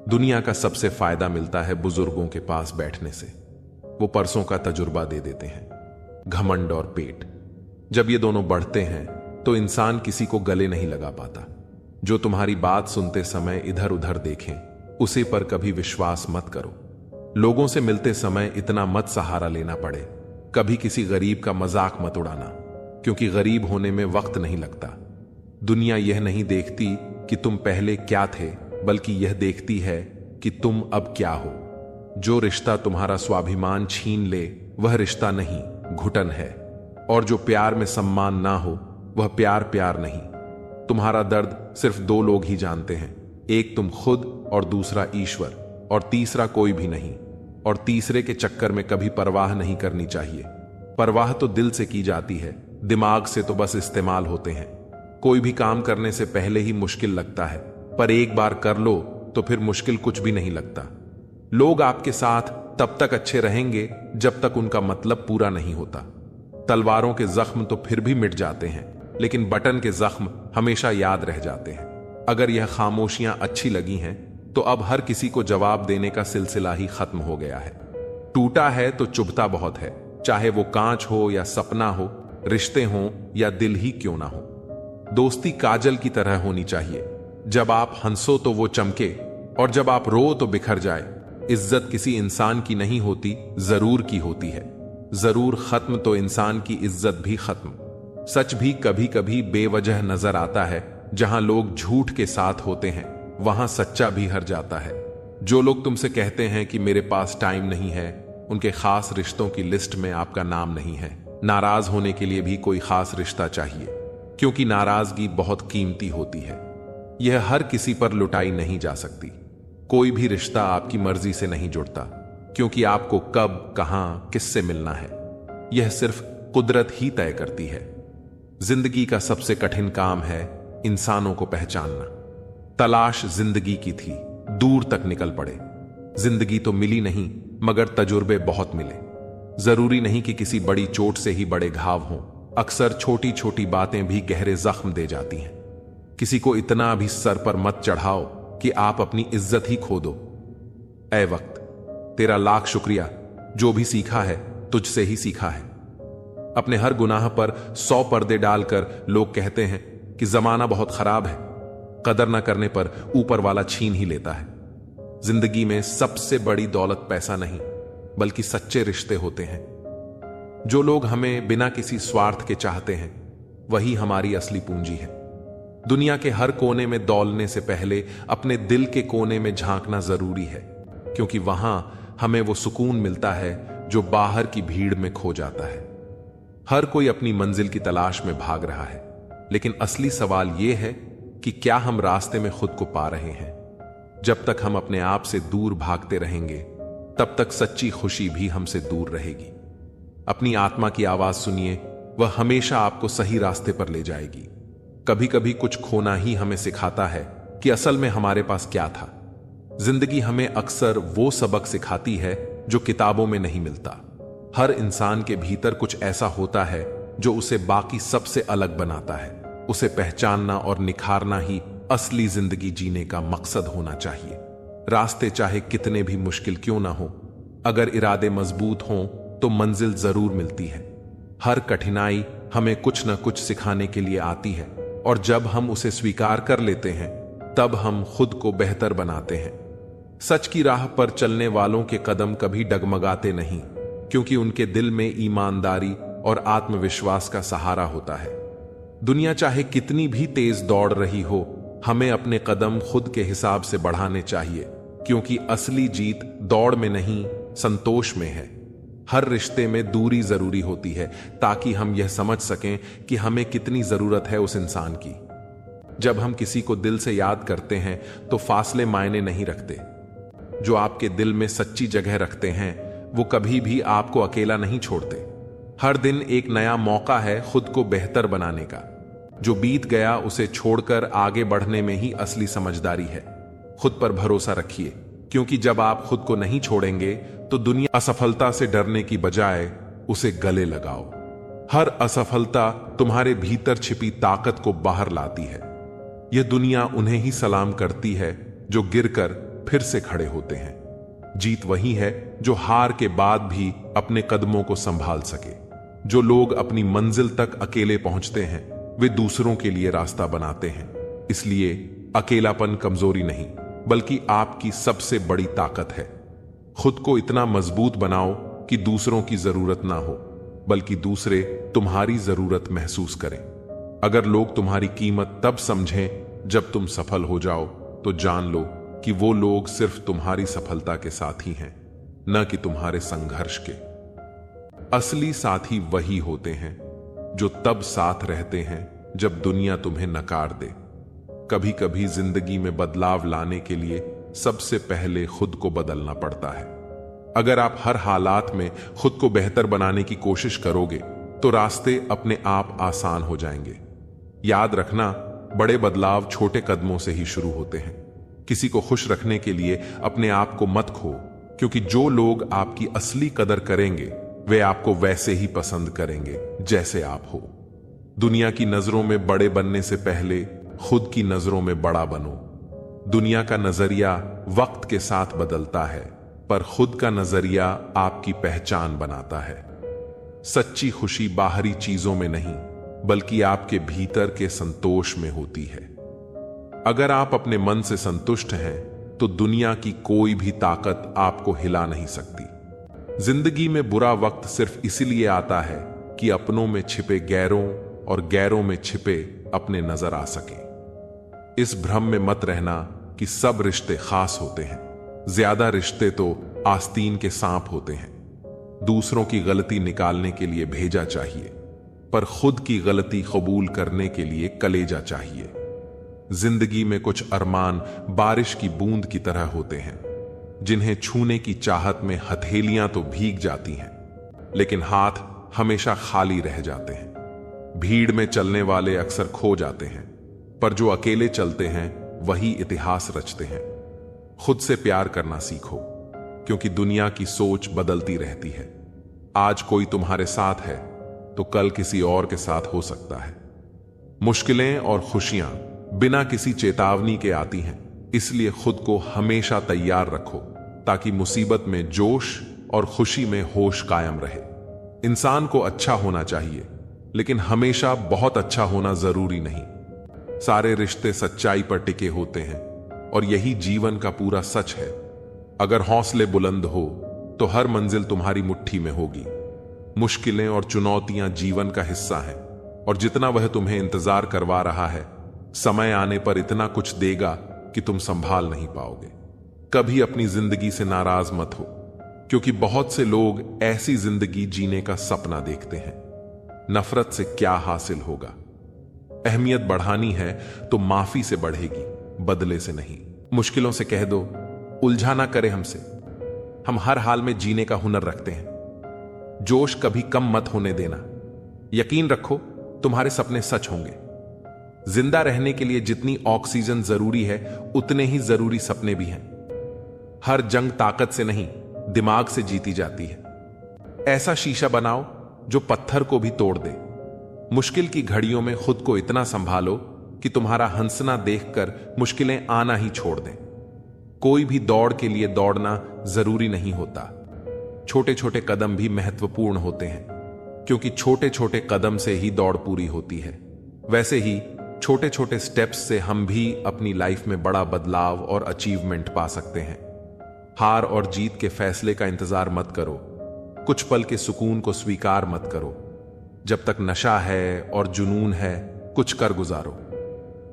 दुनिया का सबसे फायदा मिलता है बुजुर्गों के पास बैठने से। वो परसों का तजुर्बा दे देते हैं। घमंड और पेट, जब ये दोनों बढ़ते हैं तो इंसान किसी को गले नहीं लगा पाता। जो तुम्हारी बात सुनते समय इधर उधर देखें, उसे पर कभी विश्वास मत करो। लोगों से मिलते समय इतना मत सहारा लेना पड़े। कभी किसी गरीब का मजाक मत उड़ाना, क्योंकि गरीब होने में वक्त नहीं लगता। दुनिया यह नहीं देखती कि तुम पहले क्या थे, बल्कि यह देखती है कि तुम अब क्या हो। जो रिश्ता तुम्हारा स्वाभिमान छीन ले, वह रिश्ता नहीं, घुटन है। और जो प्यार में सम्मान ना हो, वह प्यार प्यार नहीं। तुम्हारा दर्द सिर्फ दो लोग ही जानते हैं, एक तुम खुद और दूसरा ईश्वर, और तीसरा कोई भी नहीं। और तीसरे के चक्कर में कभी परवाह नहीं करनी चाहिए। परवाह तो दिल से की जाती है, दिमाग से तो बस इस्तेमाल होते हैं। कोई भी काम करने से पहले ही मुश्किल लगता है, पर एक बार कर लो तो फिर मुश्किल कुछ भी नहीं लगता। लोग आपके साथ तब तक अच्छे रहेंगे जब तक उनका मतलब पूरा नहीं होता। तलवारों के जख्म तो फिर भी मिट जाते हैं, लेकिन बटन के जख्म हमेशा याद रह जाते हैं। अगर यह खामोशियां अच्छी लगी हैं, तो अब हर किसी को जवाब देने का सिलसिला ही खत्म हो गया है। टूटा है तो चुभता बहुत है, चाहे वो कांच हो या सपना हो, रिश्ते हों या दिल ही क्यों ना हो। दोस्ती काजल की तरह होनी चाहिए, जब आप हंसो तो वो चमके, और जब आप रो तो बिखर जाए। इज्जत किसी इंसान की नहीं होती, जरूर की होती है। जरूर खत्म तो इंसान की इज्जत भी खत्म। सच भी कभी कभी बेवजह नजर आता है। जहां लोग झूठ के साथ होते हैं, वहां सच्चा भी हर जाता है। जो लोग तुमसे कहते हैं कि मेरे पास टाइम नहीं है, उनके खास रिश्तों की लिस्ट में आपका नाम नहीं है। नाराज होने के लिए भी कोई खास रिश्ता चाहिए, क्योंकि नाराजगी बहुत कीमती होती है। यह हर किसी पर लुटाई नहीं जा सकती। कोई भी रिश्ता आपकी मर्जी से नहीं जुड़ता, क्योंकि आपको कब, कहां, किससे मिलना है, यह सिर्फ कुदरत ही तय करती है। जिंदगी का सबसे कठिन काम है इंसानों को पहचानना। तलाश जिंदगी की थी, दूर तक निकल पड़े। जिंदगी तो मिली नहीं, मगर तजुर्बे बहुत मिले। जरूरी नहीं कि किसी बड़ी चोट से ही बड़े घाव हों, अक्सर छोटी छोटी बातें भी गहरे जख्म दे जाती हैं। किसी को इतना भी सर पर मत चढ़ाओ कि आप अपनी इज्जत ही खो दो। ऐ वक्त, तेरा लाख शुक्रिया, जो भी सीखा है तुझसे ही सीखा है। अपने हर गुनाह पर 100 पर्दे डालकर लोग कहते हैं कि जमाना बहुत खराब है। कदर न करने पर ऊपर वाला छीन ही लेता है। जिंदगी में सबसे बड़ी दौलत पैसा नहीं, बल्कि सच्चे रिश्ते होते हैं। जो लोग हमें बिना किसी स्वार्थ के चाहते हैं, वही हमारी असली पूंजी है। दुनिया के हर कोने में दौलने से पहले अपने दिल के कोने में झांकना जरूरी है, क्योंकि वहां हमें वो सुकून मिलता है जो बाहर की भीड़ में खो जाता है। हर कोई अपनी मंजिल की तलाश में भाग रहा है, लेकिन असली सवाल यह है कि क्या हम रास्ते में खुद को पा रहे हैं। जब तक हम अपने आप से दूर भागते रहेंगे, तब तक सच्ची खुशी भी हमसे दूर रहेगी। अपनी आत्मा की आवाज सुनिए, वह हमेशा आपको सही रास्ते पर ले जाएगी। कभी कभी कुछ खोना ही हमें सिखाता है कि असल में हमारे पास क्या था। जिंदगी हमें अक्सर वो सबक सिखाती है जो किताबों में नहीं मिलता। हर इंसान के भीतर कुछ ऐसा होता है जो उसे बाकी सबसे अलग बनाता है। उसे पहचानना और निखारना ही असली जिंदगी जीने का मकसद होना चाहिए। रास्ते चाहे कितने भी मुश्किल क्यों ना हो, अगर इरादे मजबूत हों तो मंजिल जरूर मिलती है। हर कठिनाई हमें कुछ न कुछ सिखाने के लिए आती है, और जब हम उसे स्वीकार कर लेते हैं, तब हम खुद को बेहतर बनाते हैं। सच की राह पर चलने वालों के कदम कभी डगमगाते नहीं, क्योंकि उनके दिल में ईमानदारी और आत्मविश्वास का सहारा होता है। दुनिया चाहे कितनी भी तेज दौड़ रही हो, हमें अपने कदम खुद के हिसाब से बढ़ाने चाहिए, क्योंकि असली जीत दौड़ में नहीं, संतोष में है। हर रिश्ते में दूरी जरूरी होती है, ताकि हम यह समझ सकें कि हमें कितनी जरूरत है उस इंसान की। जब हम किसी को दिल से याद करते हैं तो फासले मायने नहीं रखते। जो आपके दिल में सच्ची जगह रखते हैं, वो कभी भी आपको अकेला नहीं छोड़ते। हर दिन एक नया मौका है खुद को बेहतर बनाने का। जो बीत गया उसे छोड़कर आगे बढ़ने में ही असली समझदारी है। खुद पर भरोसा रखिए, क्योंकि जब आप खुद को नहीं छोड़ेंगे तो दुनिया असफलता से डरने की बजाय उसे गले लगाओ। हर असफलता तुम्हारे भीतर छिपी ताकत को बाहर लाती है। यह दुनिया उन्हें ही सलाम करती है जो गिरकर फिर से खड़े होते हैं। जीत वही है जो हार के बाद भी अपने कदमों को संभाल सके। जो लोग अपनी मंजिल तक अकेले पहुंचते हैं, वे दूसरों के लिए रास्ता बनाते हैं। इसलिए अकेलापन कमजोरी नहीं, बल्कि आपकी सबसे बड़ी ताकत है। खुद को इतना मजबूत बनाओ कि दूसरों की जरूरत ना हो, बल्कि दूसरे तुम्हारी जरूरत महसूस करें। अगर लोग तुम्हारी कीमत तब समझें जब तुम सफल हो जाओ, तो जान लो कि वो लोग सिर्फ तुम्हारी सफलता के साथी हैं, न कि तुम्हारे संघर्ष के। असली साथी वही होते हैं जो तब साथ रहते हैं जब दुनिया तुम्हें नकार दे। कभी कभी जिंदगी में बदलाव लाने के लिए सबसे पहले खुद को बदलना पड़ता है। अगर आप हर हालात में खुद को बेहतर बनाने की कोशिश करोगे, तो रास्ते अपने आप आसान हो जाएंगे। याद रखना, बड़े बदलाव छोटे कदमों से ही शुरू होते हैं। किसी को खुश रखने के लिए अपने आप को मत खो, क्योंकि जो लोग आपकी असली कदर करेंगे, वे आपको वैसे ही पसंद करेंगे जैसे आप हो। दुनिया की नजरों में बड़े बनने से पहले खुद की नजरों में बड़ा बनो। दुनिया का नजरिया वक्त के साथ बदलता है, पर खुद का नजरिया आपकी पहचान बनाता है। सच्ची खुशी बाहरी चीजों में नहीं, बल्कि आपके भीतर के संतोष में होती है। अगर आप अपने मन से संतुष्ट हैं, तो दुनिया की कोई भी ताकत आपको हिला नहीं सकती। जिंदगी में बुरा वक्त सिर्फ इसलिए आता है कि अपनों में छिपे गैरों और गैरों में छिपे अपने नजर आ सके। इस भ्रम में मत रहना कि सब रिश्ते खास होते हैं। ज्यादा रिश्ते तो आस्तीन के सांप होते हैं। दूसरों की गलती निकालने के लिए भेजा चाहिए, पर खुद की गलती कबूल करने के लिए कलेजा चाहिए। जिंदगी में कुछ अरमान बारिश की बूंद की तरह होते हैं, जिन्हें छूने की चाहत में हथेलियां तो भीग जाती हैं, लेकिन हाथ हमेशा खाली रह जाते हैं। भीड़ में चलने वाले अक्सर खो जाते हैं, पर जो अकेले चलते हैं वही इतिहास रचते हैं। खुद से प्यार करना सीखो, क्योंकि दुनिया की सोच बदलती रहती है। आज कोई तुम्हारे साथ है तो कल किसी और के साथ हो सकता है। मुश्किलें और खुशियां बिना किसी चेतावनी के आती हैं, इसलिए खुद को हमेशा तैयार रखो ताकि मुसीबत में जोश और खुशी में होश कायम रहे। इंसान को अच्छा होना चाहिए, लेकिन हमेशा बहुत अच्छा होना जरूरी नहीं। सारे रिश्ते सच्चाई पर टिके होते हैं और यही जीवन का पूरा सच है। अगर हौसले बुलंद हो तो हर मंजिल तुम्हारी मुट्ठी में होगी। मुश्किलें और चुनौतियां जीवन का हिस्सा हैं, और जितना वह तुम्हें इंतजार करवा रहा है, समय आने पर इतना कुछ देगा कि तुम संभाल नहीं पाओगे। कभी अपनी जिंदगी से नाराज मत हो, क्योंकि बहुत से लोग ऐसी जिंदगी जीने का सपना देखते हैं। नफरत से क्या हासिल होगा? अहमियत बढ़ानी है तो माफी से बढ़ेगी, बदले से नहीं। मुश्किलों से कह दो, उलझा ना करे हमसे। हम हर हाल में जीने का हुनर रखते हैं। जोश कभी कम मत होने देना। यकीन रखो, तुम्हारे सपने सच होंगे। जिंदा रहने के लिए जितनी ऑक्सीजन जरूरी है, उतने ही जरूरी सपने भी हैं। हर जंग ताकत से नहीं, दिमाग से जीती जाती है। ऐसा शीशा बनाओ जो पत्थर को भी तोड़ दे। मुश्किल की घड़ियों में खुद को इतना संभालो कि तुम्हारा हंसना देखकर मुश्किलें आना ही छोड़ दें। कोई भी दौड़ के लिए दौड़ना जरूरी नहीं होता। छोटे छोटे कदम भी महत्वपूर्ण होते हैं, क्योंकि छोटे छोटे कदम से ही दौड़ पूरी होती है। वैसे ही छोटे छोटे स्टेप्स से हम भी अपनी लाइफ में बड़ा बदलाव और अचीवमेंट पा सकते हैं। हार और जीत के फैसले का इंतजार मत करो। कुछ पल के सुकून को स्वीकार मत करो। जब तक नशा है और जुनून है, कुछ कर गुजारो।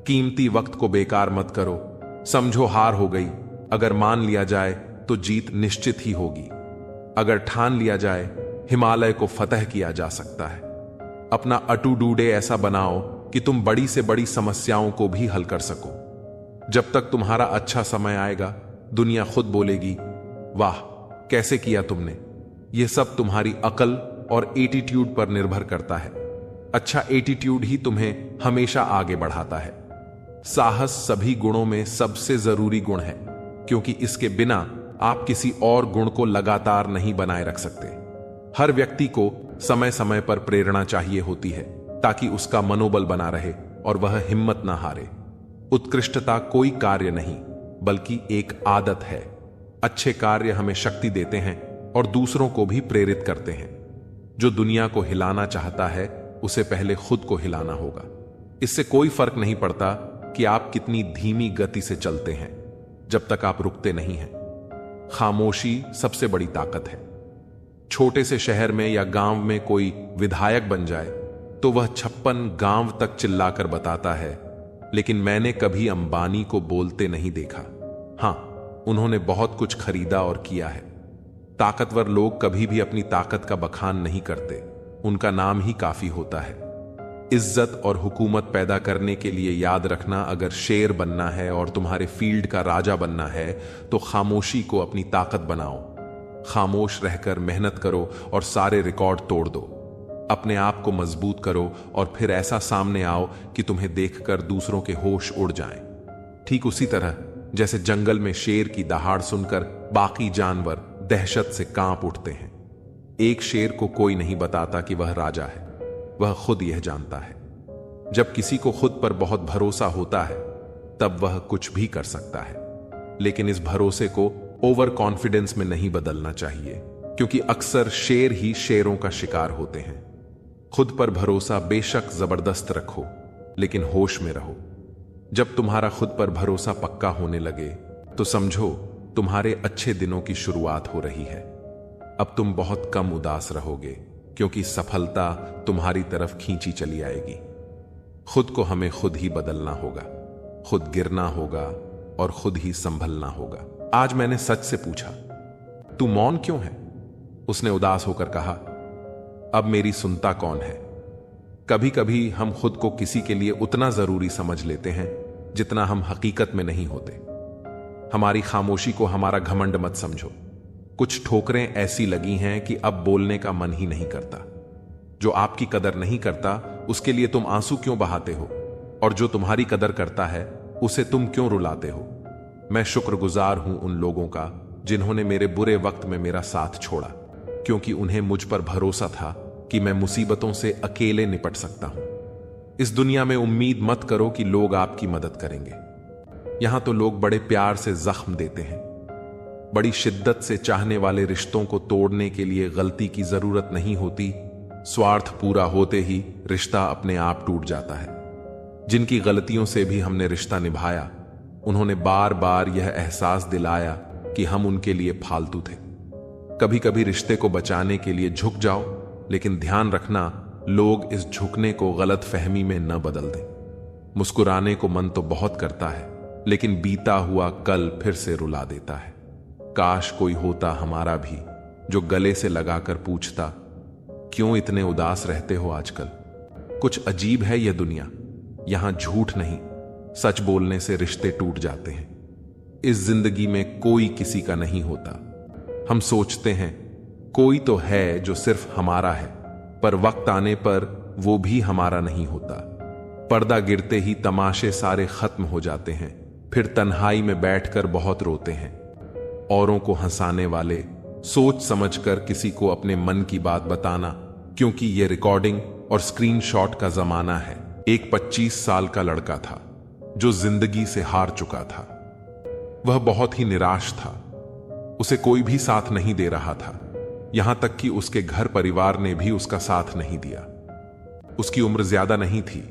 कीमती वक्त को बेकार मत करो। समझो हार हो गई, अगर मान लिया जाए तो जीत निश्चित ही होगी। अगर ठान लिया जाए, हिमालय को फतह किया जा सकता है। अपना अटू डूडे ऐसा बनाओ कि तुम बड़ी से बड़ी समस्याओं को भी हल कर सको। जब तक तुम्हारा अच्छा समय आएगा, दुनिया खुद बोलेगी, वाह कैसे किया तुमने। यह सब तुम्हारी अकल और एटीट्यूड पर निर्भर करता है। अच्छा एटीट्यूड ही तुम्हें हमेशा आगे बढ़ाता है। साहस सभी गुणों में सबसे जरूरी गुण है, क्योंकि इसके बिना आप किसी और गुण को लगातार नहीं बनाए रख सकते। हर व्यक्ति को समय समय पर प्रेरणा चाहिए होती है, ताकि उसका मनोबल बना रहे और वह हिम्मत ना हारे। उत्कृष्टता कोई कार्य नहीं, बल्कि एक आदत है। अच्छे कार्य हमें शक्ति देते हैं और दूसरों को भी प्रेरित करते हैं। जो दुनिया को हिलाना चाहता है, उसे पहले खुद को हिलाना होगा। इससे कोई फर्क नहीं पड़ता कि आप कितनी धीमी गति से चलते हैं, जब तक आप रुकते नहीं हैं। खामोशी सबसे बड़ी ताकत है। छोटे से शहर में या गांव में कोई विधायक बन जाए तो वह 56 गांव तक चिल्लाकर बताता है, लेकिन मैंने कभी अंबानी को बोलते नहीं देखा। हां, उन्होंने बहुत कुछ खरीदा और किया है। ताकतवर लोग कभी भी अपनी ताकत का बखान नहीं करते, उनका नाम ही काफी होता है। इज्जत और हुकूमत पैदा करने के लिए याद रखना, अगर शेर बनना है और तुम्हारे फील्ड का राजा बनना है, तो खामोशी को अपनी ताकत बनाओ। खामोश रहकर मेहनत करो और सारे रिकॉर्ड तोड़ दो। अपने आप को मजबूत करो और फिर ऐसा सामने आओ कि तुम्हें देखकर दूसरों के होश उड़ जाएं। ठीक उसी तरह जैसे जंगल में शेर की दहाड़ सुनकर बाकी जानवर दहशत से कांप उठते हैं। एक शेर को कोई नहीं बताता कि वह राजा है, वह खुद यह जानता है। जब किसी को खुद पर बहुत भरोसा होता है, तब वह कुछ भी कर सकता है। लेकिन इस भरोसे को ओवर कॉन्फिडेंस में नहीं बदलना चाहिए, क्योंकि अक्सर शेर ही शेरों का शिकार होते हैं। खुद पर भरोसा बेशक जबरदस्त रखो, लेकिन होश में रहो। जब तुम्हारा खुद पर भरोसा पक्का होने लगे, तो समझो तुम्हारे अच्छे दिनों की शुरुआत हो रही है। अब तुम बहुत कम उदास रहोगे, क्योंकि सफलता तुम्हारी तरफ खींची चली आएगी। खुद को हमें खुद ही बदलना होगा, खुद गिरना होगा और खुद ही संभलना होगा। आज मैंने सच से पूछा, तू मौन क्यों है? उसने उदास होकर कहा, अब मेरी सुनता कौन है? कभी कभी हम खुद को किसी के लिए उतना जरूरी समझ लेते हैं जितना हम हकीकत में नहीं होते। हमारी खामोशी को हमारा घमंड मत समझो। कुछ ठोकरें ऐसी लगी हैं कि अब बोलने का मन ही नहीं करता। जो आपकी कदर नहीं करता उसके लिए तुम आंसू क्यों बहाते हो, और जो तुम्हारी कदर करता है उसे तुम क्यों रुलाते हो। मैं शुक्रगुजार हूं उन लोगों का जिन्होंने मेरे बुरे वक्त में मेरा साथ छोड़ा, क्योंकि उन्हें मुझ पर भरोसा था कि मैं मुसीबतों से अकेले निपट सकता हूं। इस दुनिया में उम्मीद मत करो कि लोग आपकी मदद करेंगे। यहां तो लोग बड़े प्यार से जख्म देते हैं। बड़ी शिद्दत से चाहने वाले रिश्तों को तोड़ने के लिए गलती की जरूरत नहीं होती, स्वार्थ पूरा होते ही रिश्ता अपने आप टूट जाता है। जिनकी गलतियों से भी हमने रिश्ता निभाया, उन्होंने बार बार यह एहसास दिलाया कि हम उनके लिए फालतू थे। कभी कभी रिश्ते को बचाने के लिए झुक जाओ, लेकिन ध्यान रखना लोग इस झुकने को गलत फहमी में न बदल दें। मुस्कुराने को मन तो बहुत करता है, लेकिन बीता हुआ कल फिर से रुला देता है। काश कोई होता हमारा भी जो गले से लगाकर पूछता, क्यों इतने उदास रहते हो आजकल। कुछ अजीब है यह दुनिया, यहां झूठ नहीं, सच बोलने से रिश्ते टूट जाते हैं। इस जिंदगी में कोई किसी का नहीं होता। हम सोचते हैं कोई तो है जो सिर्फ हमारा है, पर वक्त आने पर वो भी हमारा नहीं होता। पर्दा गिरते ही तमाशे सारे खत्म हो जाते हैं, फिर तन्हाई में बैठकर बहुत रोते हैं। औरों को हंसाने वाले, सोच समझकर किसी को अपने मन की बात बताना, क्योंकि यह रिकॉर्डिंग और स्क्रीनशॉट का जमाना है। एक 25 साल का लड़का था जो जिंदगी से हार चुका था। वह बहुत ही निराश था। उसे कोई भी साथ नहीं दे रहा था, यहां तक कि उसके घर परिवार ने भी उसका साथ नहीं दिया। उसकी उम्र ज्यादा नहीं थी,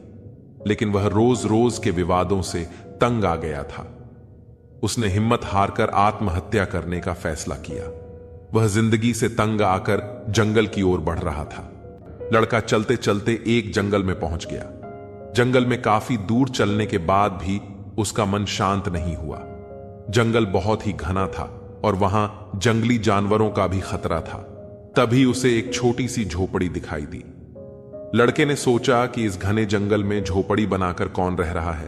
लेकिन वह रोज रोज के विवादों से तंग आ गया था। उसने हिम्मत हारकर आत्महत्या करने का फैसला किया। वह जिंदगी से तंग आकर जंगल की ओर बढ़ रहा था। लड़का चलते चलते एक जंगल में पहुंच गया। जंगल में काफी दूर चलने के बाद भी उसका मन शांत नहीं हुआ। जंगल बहुत ही घना था और वहां जंगली जानवरों का भी खतरा था। तभी उसे एक छोटी सी झोपड़ी दिखाई दी। लड़के ने सोचा कि इस घने जंगल में झोपड़ी बनाकर कौन रह रहा है।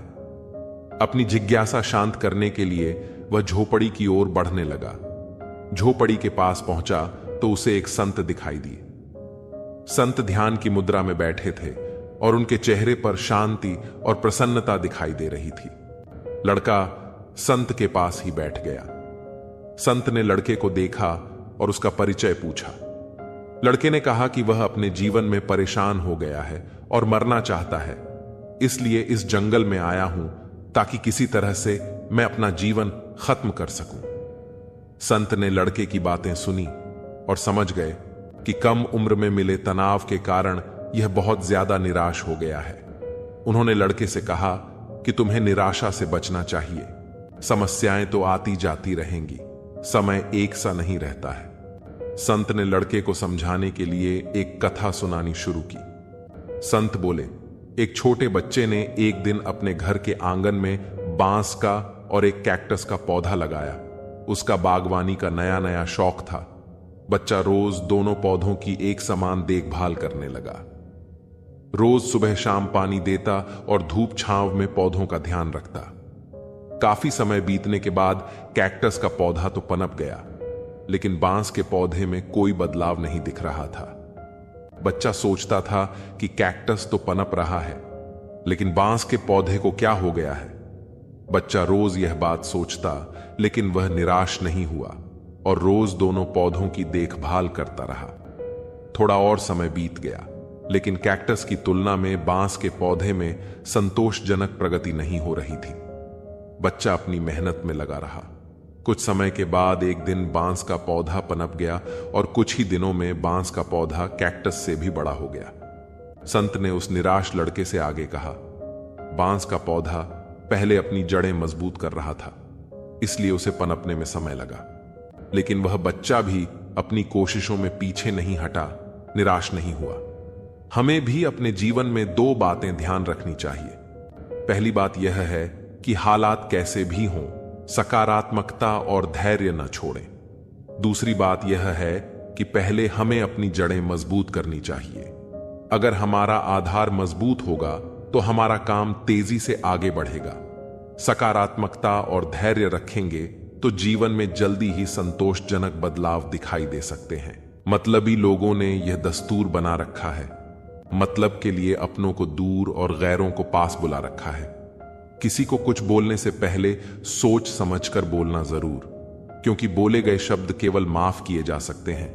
अपनी जिज्ञासा शांत करने के लिए वह झोपड़ी की ओर बढ़ने लगा। झोपड़ी के पास पहुंचा तो उसे एक संत दिखाई दिए। संत ध्यान की मुद्रा में बैठे थे और उनके चेहरे पर शांति और प्रसन्नता दिखाई दे रही थी। लड़का संत के पास ही बैठ गया। संत ने लड़के को देखा और उसका परिचय पूछा। लड़के ने कहा कि वह अपने जीवन में परेशान हो गया है और मरना चाहता है, इसलिए इस जंगल में आया हूं ताकि किसी तरह से मैं अपना जीवन खत्म कर सकूं। संत ने लड़के की बातें सुनी और समझ गए कि कम उम्र में मिले तनाव के कारण यह बहुत ज्यादा निराश हो गया है। उन्होंने लड़के से कहा कि तुम्हें निराशा से बचना चाहिए। समस्याएं तो आती जाती रहेंगी, समय एक सा नहीं रहता है। संत ने लड़के को समझाने के लिए एक कथा सुनानी शुरू की। संत बोले, एक छोटे बच्चे ने एक दिन अपने घर के आंगन में बांस का और एक कैक्टस का पौधा लगाया। उसका बागवानी का नया नया शौक था। बच्चा रोज दोनों पौधों की एक समान देखभाल करने लगा। रोज सुबह शाम पानी देता और धूप छांव में पौधों का ध्यान रखता। काफी समय बीतने के बाद कैक्टस का पौधा तो पनप गया, लेकिन बांस के पौधे में कोई बदलाव नहीं दिख रहा था। बच्चा सोचता था कि कैक्टस तो पनप रहा है, लेकिन बांस के पौधे को क्या हो गया है। बच्चा रोज यह बात सोचता, लेकिन वह निराश नहीं हुआ और रोज दोनों पौधों की देखभाल करता रहा। थोड़ा और समय बीत गया, लेकिन कैक्टस की तुलना में बांस के पौधे में संतोषजनक प्रगति नहीं हो रही थी। बच्चा अपनी मेहनत में लगा रहा। कुछ समय के बाद एक दिन बांस का पौधा पनप गया और कुछ ही दिनों में बांस का पौधा कैक्टस से भी बड़ा हो गया। संत ने उस निराश लड़के से आगे कहा, बांस का पौधा पहले अपनी जड़ें मजबूत कर रहा था, इसलिए उसे पनपने में समय लगा। लेकिन वह बच्चा भी अपनी कोशिशों में पीछे नहीं हटा, निराश नहीं हुआ। हमें भी अपने जीवन में दो बातें ध्यान रखनी चाहिए। पहली बात यह है कि हालात कैसे भी हों, सकारात्मकता और धैर्य न छोड़ें। दूसरी बात यह है कि पहले हमें अपनी जड़ें मजबूत करनी चाहिए। अगर हमारा आधार मजबूत होगा तो हमारा काम तेजी से आगे बढ़ेगा। सकारात्मकता और धैर्य रखेंगे तो जीवन में जल्दी ही संतोषजनक बदलाव दिखाई दे सकते हैं। मतलबी लोगों ने यह दस्तूर बना रखा है मतलब के लिए अपनों को दूर और गैरों को पास बुला रखा है। किसी को कुछ बोलने से पहले सोच समझकर बोलना जरूर, क्योंकि बोले गए शब्द केवल माफ किए जा सकते हैं,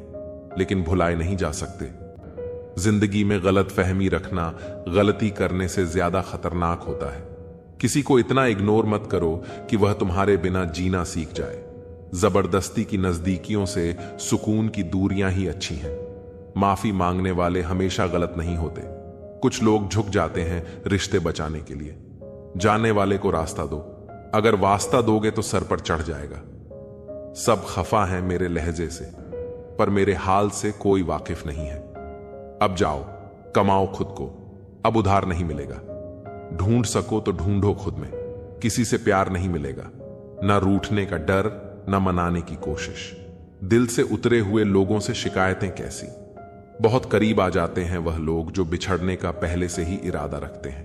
लेकिन भुलाए नहीं जा सकते। जिंदगी में गलत फहमी रखना गलती करने से ज्यादा खतरनाक होता है। किसी को इतना इग्नोर मत करो कि वह तुम्हारे बिना जीना सीख जाए। जबरदस्ती की नजदीकियों से सुकून की दूरियां ही अच्छी हैं। माफी मांगने वाले हमेशा गलत नहीं होते। कुछ लोग झुक जाते हैं रिश्ते बचाने के लिए। जाने वाले को रास्ता दो, अगर वास्ता दोगे तो सर पर चढ़ जाएगा। सब खफा हैं मेरे लहजे से, पर मेरे हाल से कोई वाकिफ नहीं है। अब जाओ, कमाओ खुद को, अब उधार नहीं मिलेगा। ढूंढ सको तो ढूंढो खुद में, किसी से प्यार नहीं मिलेगा। ना रूठने का डर, ना मनाने की कोशिश। दिल से उतरे हुए लोगों से शिकायतें कैसी। बहुत करीब आ जाते हैं वह लोग जो बिछड़ने का पहले से ही इरादा रखते हैं।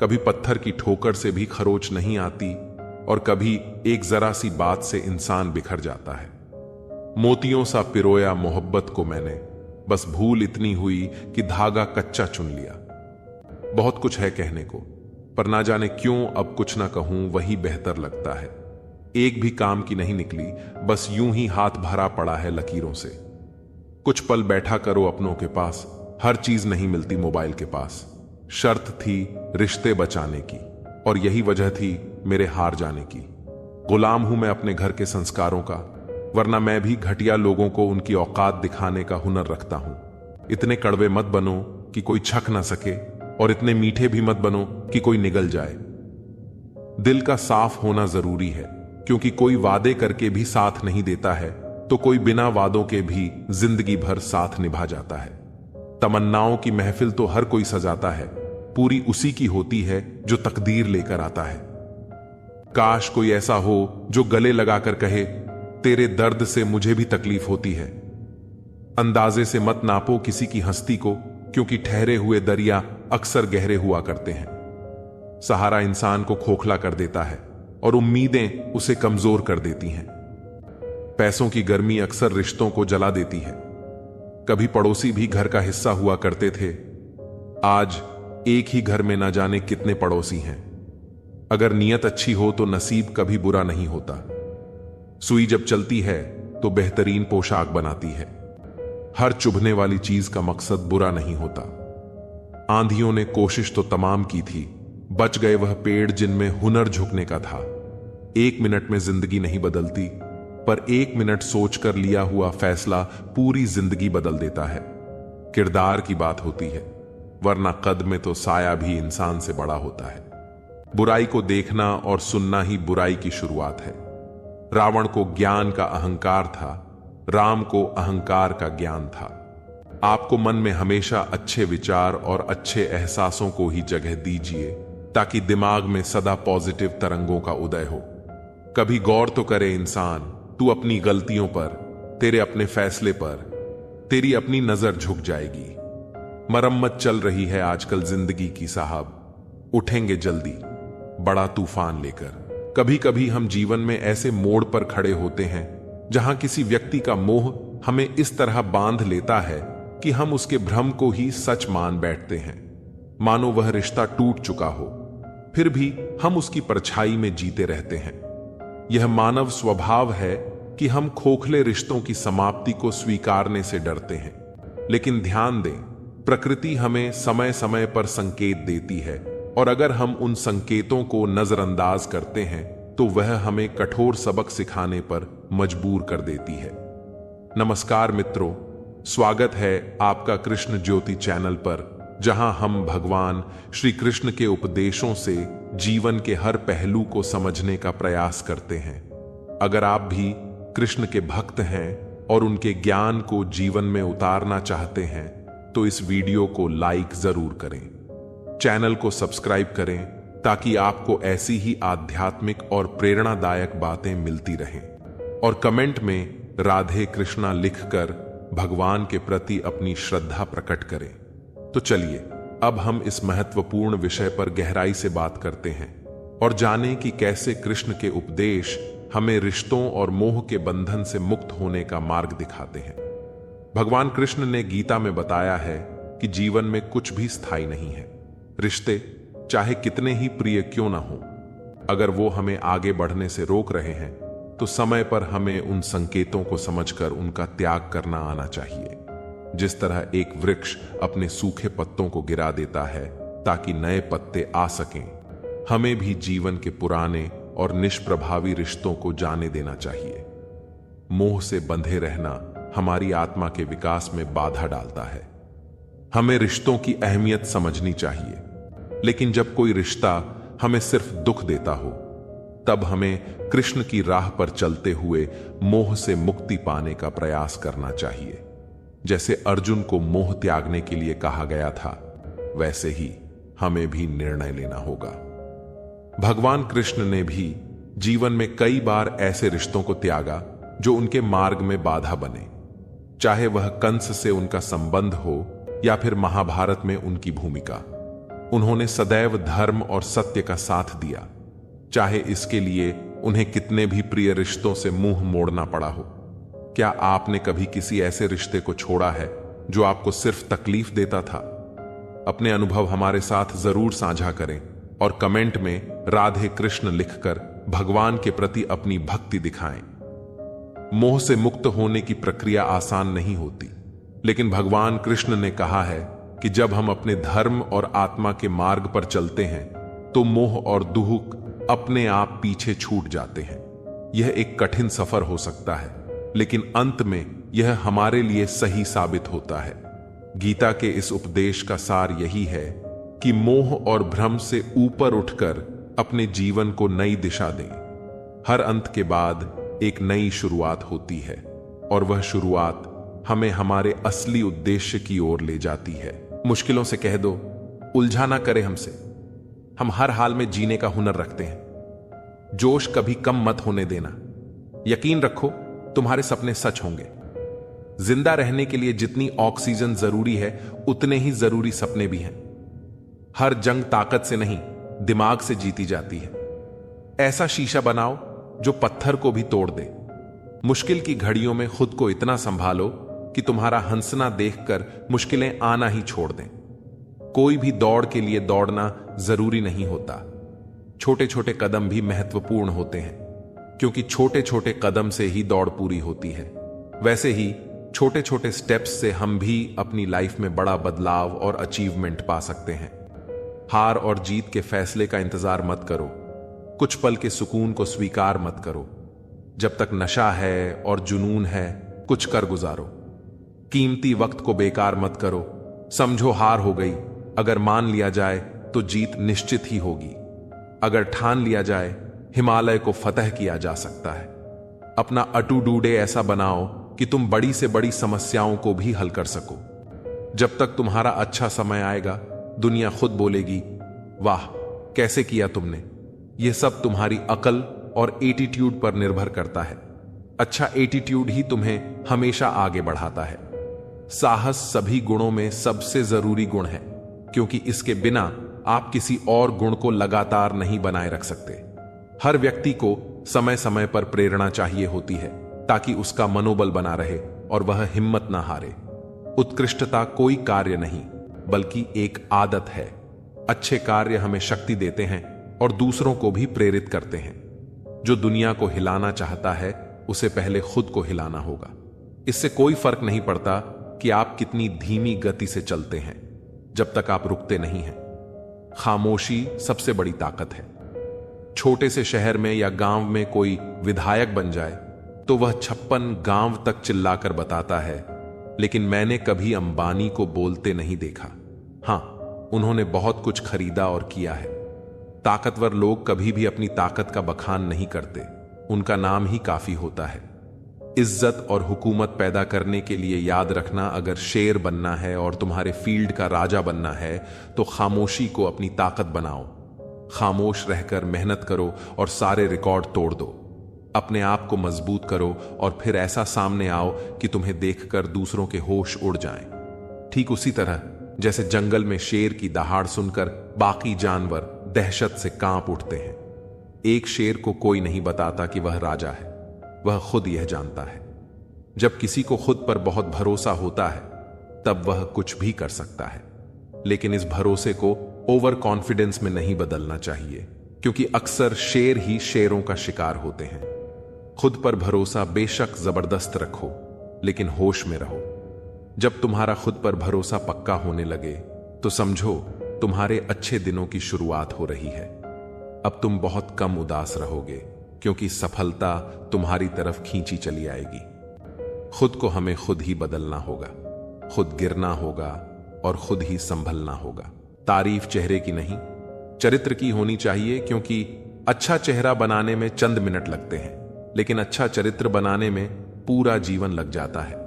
कभी पत्थर की ठोकर से भी खरोच नहीं आती, और कभी एक जरा सी बात से इंसान बिखर जाता है। मोतियों सा पिरोया मोहब्बत को मैंने, बस भूल इतनी हुई कि धागा कच्चा चुन लिया। बहुत कुछ है कहने को, पर ना जाने क्यों अब कुछ ना कहूं वही बेहतर लगता है। एक भी काम की नहीं निकली, बस यूं ही हाथ भरा पड़ा है लकीरों से। कुछ पल बैठा करो अपनों के पास, हर चीज नहीं मिलती मोबाइल के पास। शर्त थी रिश्ते बचाने की, और यही वजह थी मेरे हार जाने की। गुलाम हूं मैं अपने घर के संस्कारों का, वरना मैं भी घटिया लोगों को उनकी औकात दिखाने का हुनर रखता हूं। इतने कड़वे मत बनो कि कोई छक ना सके, और इतने मीठे भी मत बनो कि कोई निगल जाए। दिल का साफ होना जरूरी है, क्योंकि कोई वादे करके भी साथ नहीं देता है, तो कोई बिना वादों के भी जिंदगी भर साथ निभा जाता है। तमन्नाओं की महफिल तो हर कोई सजाता है, पूरी उसी की होती है जो तकदीर लेकर आता है। काश कोई ऐसा हो जो गले लगाकर कहे, तेरे दर्द से मुझे भी तकलीफ होती है। अंदाजे से मत नापो किसी की हस्ती को, क्योंकि ठहरे हुए दरिया अक्सर गहरे हुआ करते हैं। सहारा इंसान को खोखला कर देता है, और उम्मीदें उसे कमजोर कर देती हैं। पैसों की गर्मी अक्सर रिश्तों को जला देती है। कभी पड़ोसी भी घर का हिस्सा हुआ करते थे, आज एक ही घर में न जाने कितने पड़ोसी हैं। अगर नीयत अच्छी हो तो नसीब कभी बुरा नहीं होता। सुई जब चलती है तो बेहतरीन पोशाक बनाती है। हर चुभने वाली चीज का मकसद बुरा नहीं होता। आंधियों ने कोशिश तो तमाम की थी, बच गए वह पेड़ जिनमें हुनर झुकने का था। 1 मिनट में जिंदगी नहीं बदलती, पर 1 मिनट सोचकर लिया हुआ फैसला पूरी जिंदगी बदल देता है। किरदार की बात होती है, वरना कद में तो साया भी इंसान से बड़ा होता है। बुराई को देखना और सुनना ही बुराई की शुरुआत है। रावण को ज्ञान का अहंकार था, राम को अहंकार का ज्ञान था। आपको मन में हमेशा अच्छे विचार और अच्छे एहसासों को ही जगह दीजिए, ताकि दिमाग में सदा पॉजिटिव तरंगों का उदय हो। कभी गौर तो करे इंसान, तू अपनी गलतियों पर, तेरे अपने फैसले पर तेरी अपनी नजर झुक जाएगी। मरम्मत चल रही है आजकल जिंदगी की साहब, उठेंगे जल्दी बड़ा तूफान लेकर। कभी कभी हम जीवन में ऐसे मोड़ पर खड़े होते हैं जहां किसी व्यक्ति का मोह हमें इस तरह बांध लेता है कि हम उसके भ्रम को ही सच मान बैठते हैं, मानो वह रिश्ता टूट चुका हो। फिर भी हम उसकी परछाई में जीते रहते हैं। यह मानव स्वभाव है कि हम खोखले रिश्तों की समाप्ति को स्वीकारने से डरते हैं। लेकिन ध्यान दें, प्रकृति हमें समय समय पर संकेत देती है, और अगर हम उन संकेतों को नजरअंदाज करते हैं तो वह हमें कठोर सबक सिखाने पर मजबूर कर देती है। नमस्कार मित्रों, स्वागत है आपका कृष्ण ज्योति चैनल पर, जहां हम भगवान श्री कृष्ण के उपदेशों से जीवन के हर पहलू को समझने का प्रयास करते हैं। अगर आप भी कृष्ण के भक्त हैं और उनके ज्ञान को जीवन में उतारना चाहते हैं तो इस वीडियो को लाइक जरूर करें, चैनल को सब्सक्राइब करें, ताकि आपको ऐसी ही आध्यात्मिक और प्रेरणादायक बातें मिलती रहें। और कमेंट में राधे कृष्णा लिखकर भगवान के प्रति अपनी श्रद्धा प्रकट करें। तो चलिए अब हम इस महत्वपूर्ण विषय पर गहराई से बात करते हैं और जानें कि कैसे कृष्ण के उपदेश हमें रिश्तों और मोह के बंधन से मुक्त होने का मार्ग दिखाते हैं। भगवान कृष्ण ने गीता में बताया है कि जीवन में कुछ भी स्थायी नहीं है। रिश्ते चाहे कितने ही प्रिय क्यों ना हो, अगर वो हमें आगे बढ़ने से रोक रहे हैं तो समय पर हमें उन संकेतों को समझकर उनका त्याग करना आना चाहिए। जिस तरह एक वृक्ष अपने सूखे पत्तों को गिरा देता है ताकि नए पत्ते आ सकें, हमें भी जीवन के पुराने और निष्प्रभावी रिश्तों को जाने देना चाहिए। मोह से बंधे रहना हमारी आत्मा के विकास में बाधा डालता है। हमें रिश्तों की अहमियत समझनी चाहिए, लेकिन जब कोई रिश्ता हमें सिर्फ दुख देता हो, तब हमें कृष्ण की राह पर चलते हुए मोह से मुक्ति पाने का प्रयास करना चाहिए। जैसे अर्जुन को मोह त्यागने के लिए कहा गया था, वैसे ही हमें भी निर्णय लेना होगा। भगवान कृष्ण ने भी जीवन में कई बार ऐसे रिश्तों को त्यागा जो उनके मार्ग में बाधा बने, चाहे वह कंस से उनका संबंध हो या फिर महाभारत में उनकी भूमिका। उन्होंने सदैव धर्म और सत्य का साथ दिया, चाहे इसके लिए उन्हें कितने भी प्रिय रिश्तों से मुंह मोड़ना पड़ा हो। क्या आपने कभी किसी ऐसे रिश्ते को छोड़ा है जो आपको सिर्फ तकलीफ देता था? अपने अनुभव हमारे साथ जरूर साझा करें और कमेंट में राधे कृष्ण लिखकर भगवान के प्रति अपनी भक्ति दिखाएं। मोह से मुक्त होने की प्रक्रिया आसान नहीं होती, लेकिन भगवान कृष्ण ने कहा है कि जब हम अपने धर्म और आत्मा के मार्ग पर चलते हैं तो मोह और दुख अपने आप पीछे छूट जाते हैं। यह एक कठिन सफर हो सकता है, लेकिन अंत में यह हमारे लिए सही साबित होता है। गीता के इस उपदेश का सार यही है कि मोह और भ्रम से ऊपर उठकर अपने जीवन को नई दिशा दें। हर अंत के बाद एक नई शुरुआत होती है, और वह शुरुआत हमें हमारे असली उद्देश्य की ओर ले जाती है। मुश्किलों से कह दो, उलझा ना करे हमसे। हम हर हाल में जीने का हुनर रखते हैं। जोश कभी कम मत होने देना। यकीन रखो, तुम्हारे सपने सच होंगे। जिंदा रहने के लिए जितनी ऑक्सीजन जरूरी है, उतने ही जरूरी सपने भी हैं। हर जंग ताकत से नहीं, दिमाग से जीती जाती है। ऐसा शीशा बनाओ जो पत्थर को भी तोड़ दे। मुश्किल की घड़ियों में खुद को इतना संभालो कि तुम्हारा हंसना देखकर मुश्किलें आना ही छोड़ दें। कोई भी दौड़ के लिए दौड़ना जरूरी नहीं होता। छोटे छोटे कदम भी महत्वपूर्ण होते हैं, क्योंकि छोटे छोटे कदम से ही दौड़ पूरी होती है। वैसे ही छोटे छोटे स्टेप्स से हम भी अपनी लाइफ में बड़ा बदलाव और अचीवमेंट पा सकते हैं। हार और जीत के फैसले का इंतजार मत करो। कुछ पल के सुकून को स्वीकार मत करो। जब तक नशा है और जुनून है, कुछ कर गुजारो। कीमती वक्त को बेकार मत करो। समझो हार हो गई, अगर मान लिया जाए तो जीत निश्चित ही होगी। अगर ठान लिया जाए, हिमालय को फतह किया जा सकता है। अपना अटू डूडे ऐसा बनाओ कि तुम बड़ी से बड़ी समस्याओं को भी हल कर सको। जब तक तुम्हारा अच्छा समय आएगा, दुनिया खुद बोलेगी, वाह कैसे किया तुमने। यह सब तुम्हारी अकल और एटीट्यूड पर निर्भर करता है। अच्छा एटीट्यूड ही तुम्हें हमेशा आगे बढ़ाता है। साहस सभी गुणों में सबसे जरूरी गुण है, क्योंकि इसके बिना आप किसी और गुण को लगातार नहीं बनाए रख सकते। हर व्यक्ति को समय समय पर प्रेरणा चाहिए होती है, ताकि उसका मनोबल बना रहे और वह हिम्मत ना हारे। उत्कृष्टता कोई कार्य नहीं, बल्कि एक आदत है। अच्छे कार्य हमें शक्ति देते हैं और दूसरों को भी प्रेरित करते हैं। जो दुनिया को हिलाना चाहता है, उसे पहले खुद को हिलाना होगा। इससे कोई फर्क नहीं पड़ता कि आप कितनी धीमी गति से चलते हैं, जब तक आप रुकते नहीं हैं। खामोशी सबसे बड़ी ताकत है। छोटे से शहर में या गांव में कोई विधायक बन जाए तो वह 56 गांव तक चिल्लाकर बताता है, लेकिन मैंने कभी अंबानी को बोलते नहीं देखा। हां, उन्होंने बहुत कुछ खरीदा और किया है। ताकतवर लोग कभी भी अपनी ताकत का बखान नहीं करते, उनका नाम ही काफी होता है। इज्जत और हुकूमत पैदा करने के लिए याद रखना, अगर शेर बनना है और तुम्हारे फील्ड का राजा बनना है तो खामोशी को अपनी ताकत बनाओ। खामोश रहकर मेहनत करो और सारे रिकॉर्ड तोड़ दो। अपने आप को मजबूत करो और फिर ऐसा सामने आओ कि तुम्हें देखकर दूसरों के होश उड़ जाएं। ठीक उसी तरह जैसे जंगल में शेर की दहाड़ सुनकर बाकी जानवर दहशत से कांप उठते हैं। एक शेर को कोई नहीं बताता कि वह राजा है, वह खुद यह जानता है। जब किसी को खुद पर बहुत भरोसा होता है तब वह कुछ भी कर सकता है। लेकिन इस भरोसे को ओवर कॉन्फिडेंस में नहीं बदलना चाहिए, क्योंकि अक्सर शेर ही शेरों का शिकार होते हैं। खुद पर भरोसा बेशक जबरदस्त रखो, लेकिन होश में रहो। जब तुम्हारा खुद पर भरोसा पक्का होने लगे तो समझो तुम्हारे अच्छे दिनों की शुरुआत हो रही है। अब तुम बहुत कम उदास रहोगे, क्योंकि सफलता तुम्हारी तरफ खींची चली आएगी। खुद को हमें खुद ही बदलना होगा, खुद गिरना होगा और खुद ही संभलना होगा। तारीफ चेहरे की नहीं, चरित्र की होनी चाहिए, क्योंकि अच्छा चेहरा बनाने में चंद मिनट लगते हैं, लेकिन अच्छा चरित्र बनाने में पूरा जीवन लग जाता है।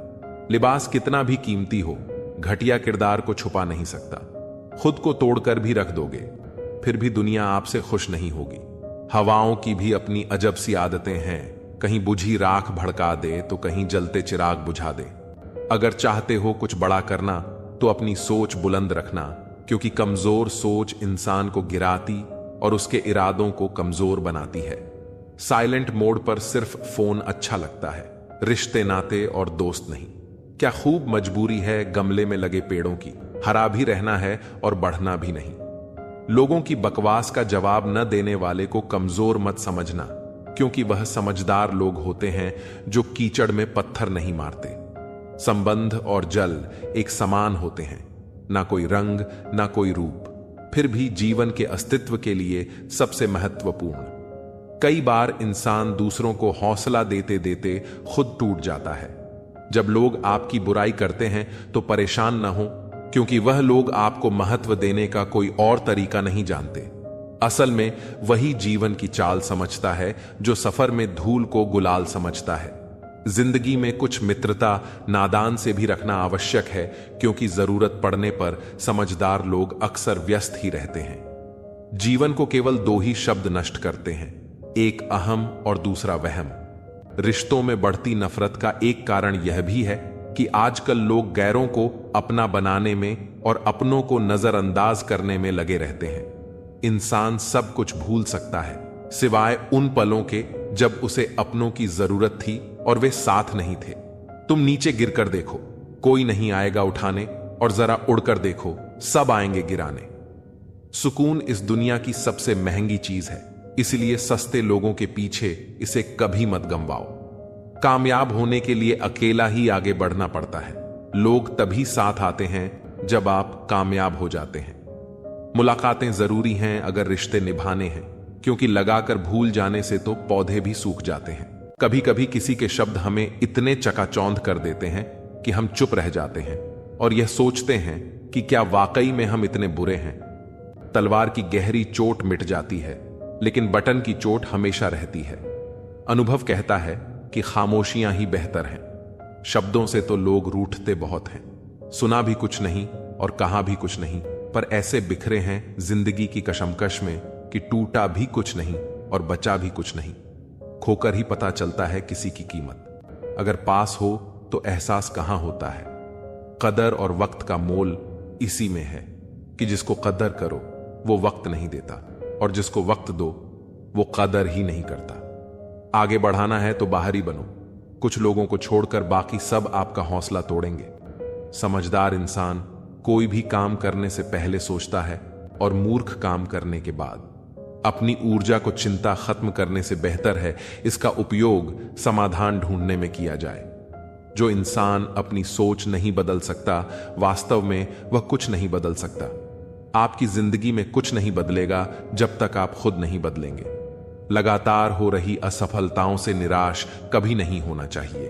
लिबास कितना भी कीमती हो, घटिया किरदार को छुपा नहीं सकता। खुद को तोड़कर भी रख दोगे, फिर भी दुनिया आपसे खुश नहीं होगी। हवाओं की भी अपनी अजब सी आदतें हैं, कहीं बुझी राख भड़का दे तो कहीं जलते चिराग बुझा दे। अगर चाहते हो कुछ बड़ा करना तो अपनी सोच बुलंद रखना, क्योंकि कमजोर सोच इंसान को गिराती और उसके इरादों को कमजोर बनाती है। साइलेंट मोड पर सिर्फ फोन अच्छा लगता है, रिश्ते नाते और दोस्त नहीं। क्या खूब मजबूरी है गमले में लगे पेड़ों की, हरा भी रहना है और बढ़ना भी नहीं। लोगों की बकवास का जवाब न देने वाले को कमजोर मत समझना, क्योंकि वह समझदार लोग होते हैं जो कीचड़ में पत्थर नहीं मारते। संबंध और जल एक समान होते हैं, ना कोई रंग ना कोई रूप, फिर भी जीवन के अस्तित्व के लिए सबसे महत्वपूर्ण। कई बार इंसान दूसरों को हौसला देते देते खुद टूट जाता है। जब लोग आपकी बुराई करते हैं तो परेशान न हो, क्योंकि वह लोग आपको महत्व देने का कोई और तरीका नहीं जानते। असल में वही जीवन की चाल समझता है जो सफर में धूल को गुलाल समझता है। जिंदगी में कुछ मित्रता नादान से भी रखना आवश्यक है, क्योंकि जरूरत पड़ने पर समझदार लोग अक्सर व्यस्त ही रहते हैं। जीवन को केवल दो ही शब्द नष्ट करते हैं, एक अहम और दूसरा वहम। रिश्तों में बढ़ती नफरत का एक कारण यह भी है कि आजकल लोग गैरों को अपना बनाने में और अपनों को नजरअंदाज करने में लगे रहते हैं। इंसान सब कुछ भूल सकता है, सिवाय उन पलों के जब उसे अपनों की जरूरत थी और वे साथ नहीं थे। तुम नीचे गिरकर देखो, कोई नहीं आएगा उठाने, और जरा उड़कर देखो, सब आएंगे गिराने। सुकून इस दुनिया की सबसे महंगी चीज है, इसलिए सस्ते लोगों के पीछे इसे कभी मत गंवाओ। कामयाब होने के लिए अकेला ही आगे बढ़ना पड़ता है। लोग तभी साथ आते हैं जब आप कामयाब हो जाते हैं। मुलाकातें जरूरी हैं अगर रिश्ते निभाने हैं, क्योंकि लगाकर भूल जाने से तो पौधे भी सूख जाते हैं। कभी कभी किसी के शब्द हमें इतने चकाचौंध कर देते हैं कि हम चुप रह जाते हैं और यह सोचते हैं कि क्या वाकई में हम इतने बुरे हैं। तलवार की गहरी चोट मिट जाती है, लेकिन बटन की चोट हमेशा रहती है। अनुभव कहता है कि खामोशियां ही बेहतर हैं। शब्दों से तो लोग रूठते बहुत हैं। सुना भी कुछ नहीं और कहा भी कुछ नहीं, पर ऐसे बिखरे हैं जिंदगी की कशमकश में कि टूटा भी कुछ नहीं और बचा भी कुछ नहीं। खोकर ही पता चलता है किसी की कीमत। अगर पास हो तो एहसास कहां होता है। कदर और वक्त का मोल इसी में है कि जिसको कदर करो वो वक्त नहीं देता, और जिसको वक्त दो वो कदर ही नहीं करता। आगे बढ़ाना है तो बाहरी बनो। कुछ लोगों को छोड़कर बाकी सब आपका हौसला तोड़ेंगे। समझदार इंसान कोई भी काम करने से पहले सोचता है, और मूर्ख काम करने के बाद। अपनी ऊर्जा को चिंता खत्म करने से बेहतर है इसका उपयोग समाधान ढूंढने में किया जाए। जो इंसान अपनी सोच नहीं बदल सकता, वास्तव में वह कुछ नहीं बदल सकता। आपकी जिंदगी में कुछ नहीं बदलेगा जब तक आप खुद नहीं बदलेंगे। लगातार हो रही असफलताओं से निराश कभी नहीं होना चाहिए,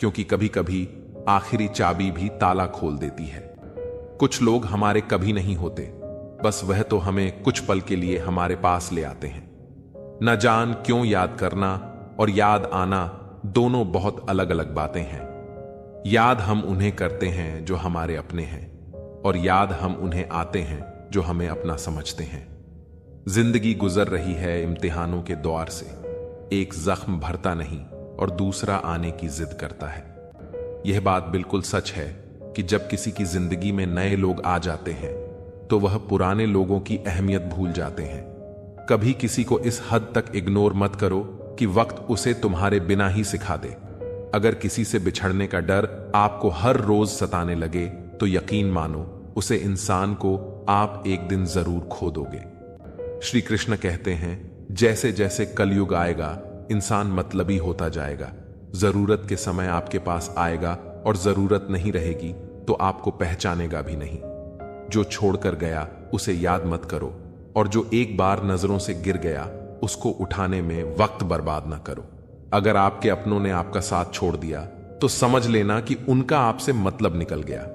क्योंकि कभी कभी आखिरी चाबी भी ताला खोल देती है। कुछ लोग हमारे कभी नहीं होते, बस वह तो हमें कुछ पल के लिए हमारे पास ले आते हैं। न जान क्यों याद करना और याद आना दोनों बहुत अलग अलग बातें हैं। याद हम उन्हें करते हैं जो हमारे अपने हैं, और याद हम उन्हें आते हैं जो हमें अपना समझते हैं। जिंदगी गुजर रही है इम्तिहानों के दौर से। एक जख्म भरता नहीं और दूसरा आने की जिद करता है। यह बात बिल्कुल सच है कि जब किसी की जिंदगी में नए लोग आ जाते हैं तो वह पुराने लोगों की अहमियत भूल जाते हैं। कभी किसी को इस हद तक इग्नोर मत करो कि वक्त उसे तुम्हारे बिना ही सिखा दे। अगर किसी से बिछड़ने का डर आपको हर रोज सताने लगे तो यकीन मानो उसे इंसान को आप एक दिन जरूर खो दोगे। श्री कृष्ण कहते हैं, जैसे जैसे कलयुग आएगा इंसान मतलबी होता जाएगा। जरूरत के समय आपके पास आएगा और जरूरत नहीं रहेगी तो आपको पहचानेगा भी नहीं। जो छोड़कर गया उसे याद मत करो, और जो एक बार नजरों से गिर गया उसको उठाने में वक्त बर्बाद ना करो। अगर आपके अपनों ने आपका साथ छोड़ दिया तो समझ लेना कि उनका आपसे मतलब निकल गया।